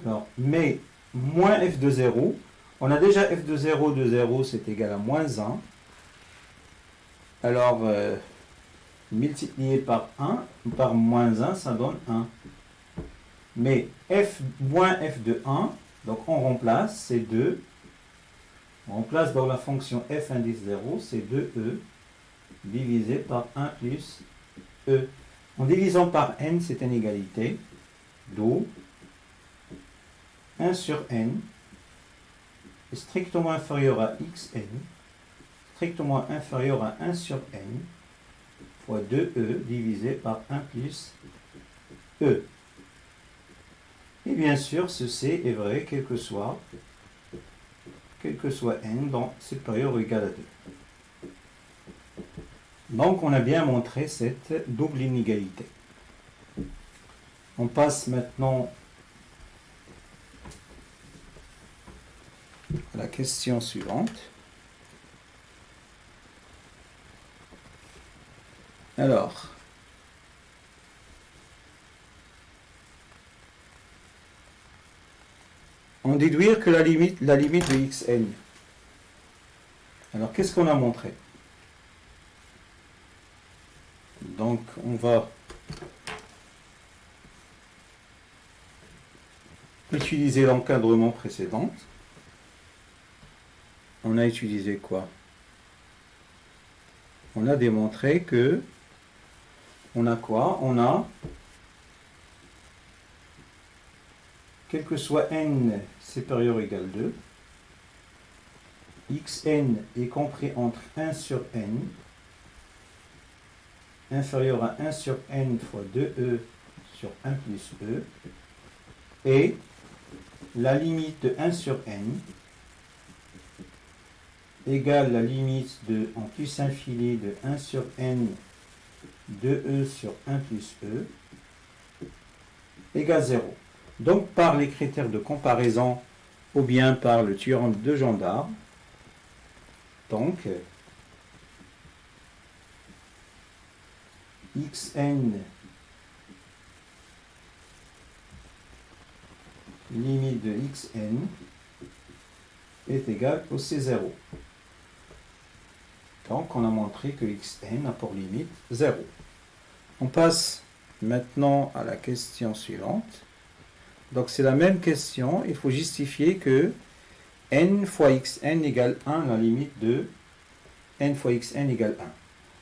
Alors, mais moins f de 0, on a déjà f de 0, c'est égal à moins 1. Alors, multiplié par 1, par moins 1, ça donne 1. Mais f moins f de 1, donc on remplace, c'est 2. On remplace dans la fonction f indice 0, c'est 2e divisé par 1 plus e. En divisant par n, c'est une égalité, d'où 1 sur n est strictement inférieur à xn, strictement inférieur à 1 sur n, fois 2e divisé par 1 plus e. Et bien sûr, ceci est vrai quel que soit n dans supérieur ou égal à 2. Donc, on a bien montré cette double inégalité. On passe maintenant à la question suivante. Alors, on déduire que la limite de xn. Alors, qu'est-ce qu'on a montré? Donc, on va utiliser l'encadrement précédent. On a utilisé quoi? On a démontré que on a quoi? On a, quel que soit n supérieur ou égal 2, xn est compris entre 1 sur n inférieur à 1 sur n fois 2e sur 1 plus e, et la limite de 1 sur n égale la limite de en plus infini de 1 sur n de e sur 1 plus e égale 0. Donc par les critères de comparaison ou bien par le théorème de gendarme, donc xn limite de xn est égal au C0. Donc on a montré que xn a pour limite 0. On passe maintenant à la question suivante. Donc c'est la même question, il faut justifier que n fois xn égale 1, la limite de n fois xn égale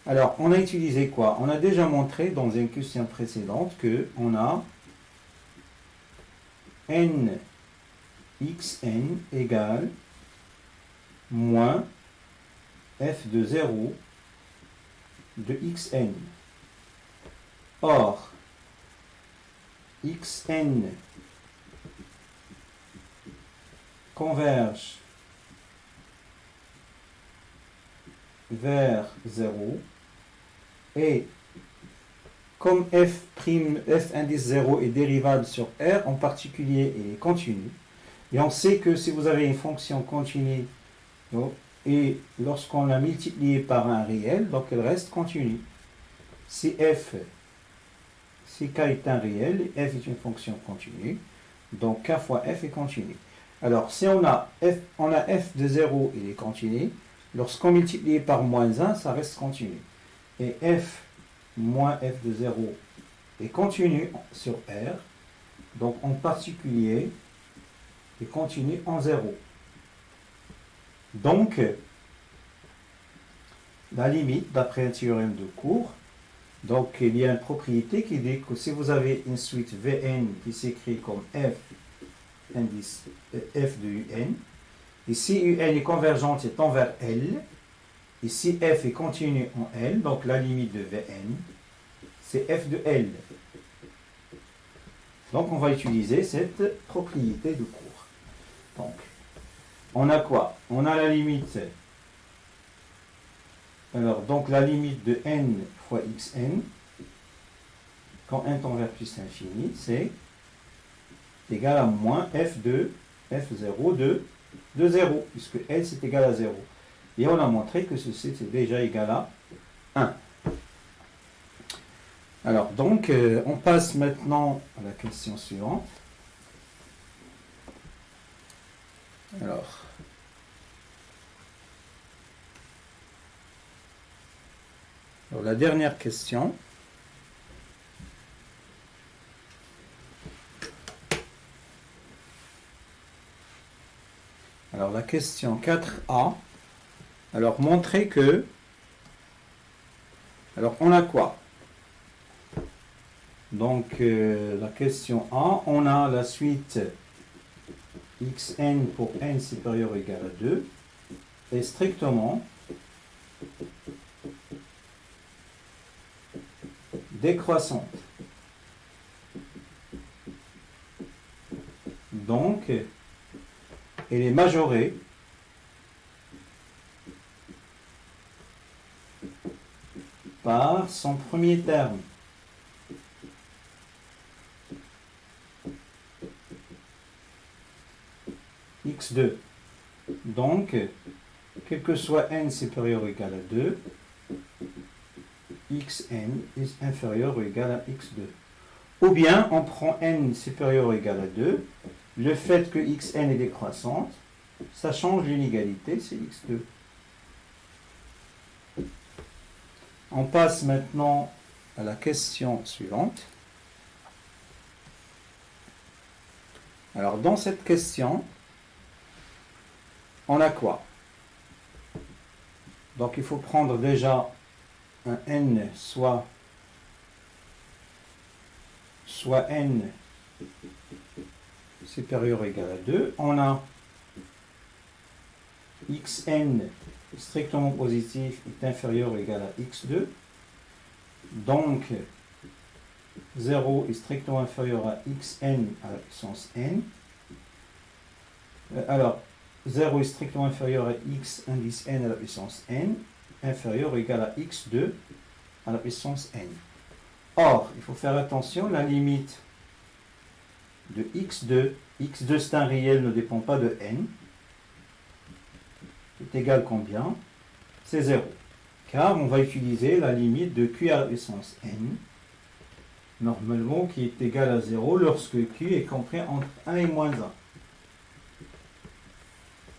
1. Alors on a utilisé quoi? On a déjà montré dans une question précédente que on a n xn égale moins f de 0 de xn. Or, xn converge vers 0 et comme f indice 0 est dérivable sur R, en particulier il est continu, et on sait que si vous avez une fonction continue et lorsqu'on l'a multipliée par un réel, donc elle reste continue. Si k est un réel, f est une fonction continue, donc k fois f est continu. Alors si on a f de 0, il est continu, lorsqu'on multiplie par moins 1, ça reste continu. Et f moins f de 0 est continu sur R, donc en particulier, est continu en 0. Donc, la limite, d'après un théorème de cours, donc il y a une propriété qui dit que si vous avez une suite Vn qui s'écrit comme f indice f de un, et si un est convergente c'est envers L, et si f est continu en L, donc la limite de Vn, c'est f de L. Donc on va utiliser cette propriété de cours. Donc, on a quoi? On a la limite. Alors, donc la limite de n fois xn, quand n tend vers plus l'infini, c'est égal à moins f0 de 0, puisque L c'est égal à 0. Et on a montré que ceci est déjà égal à 1. Alors, donc, on passe maintenant à la question suivante. Alors, la dernière question. Alors, la question 4a. Alors, montrer que... Alors, on a quoi? Donc, la question A, on a la suite xn pour n supérieur ou égal à 2 est strictement décroissante. Donc, elle est majorée par son premier terme. x2. Donc, quel que soit n supérieur ou égal à 2, xn est inférieur ou égal à x2. Ou bien, on prend n supérieur ou égal à 2, le fait que xn est décroissante, ça change l'inégalité, c'est x2. On passe maintenant à la question suivante. Alors, dans cette question, on a quoi? Donc, il faut prendre déjà un n soit n supérieur ou égal à 2. On a xn strictement positif est inférieur ou égal à x2. Donc, 0 est strictement inférieur à xn à la puissance n. Alors, 0 est strictement inférieur à x indice n à la puissance n, inférieur ou égal à x2 à la puissance n. Or, il faut faire attention, la limite de x2 c'est un réel, ne dépend pas de n, est égal combien? C'est 0. Car on va utiliser la limite de q à la puissance n, normalement qui est égal à 0 lorsque q est compris entre 1 et moins 1.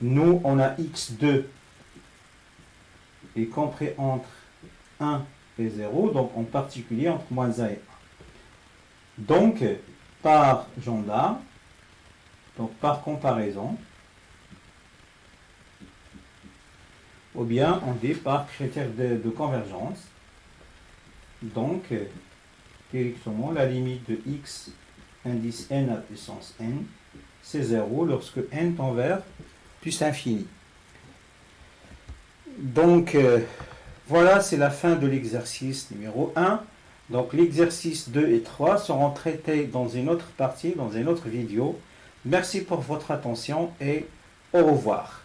Nous, on a x2 est compris entre 1 et 0, donc en particulier entre moins 1 et 1. Donc, par gendarme, donc par comparaison, ou bien on dit par critère de convergence. Donc, directement, la limite de x indice n à la puissance n, c'est 0 lorsque n tend vers plus infini. Donc, voilà, c'est la fin de l'exercice numéro 1. Donc, l'exercice 2 et 3 seront traités dans une autre partie, dans une autre vidéo. Merci pour votre attention et au revoir.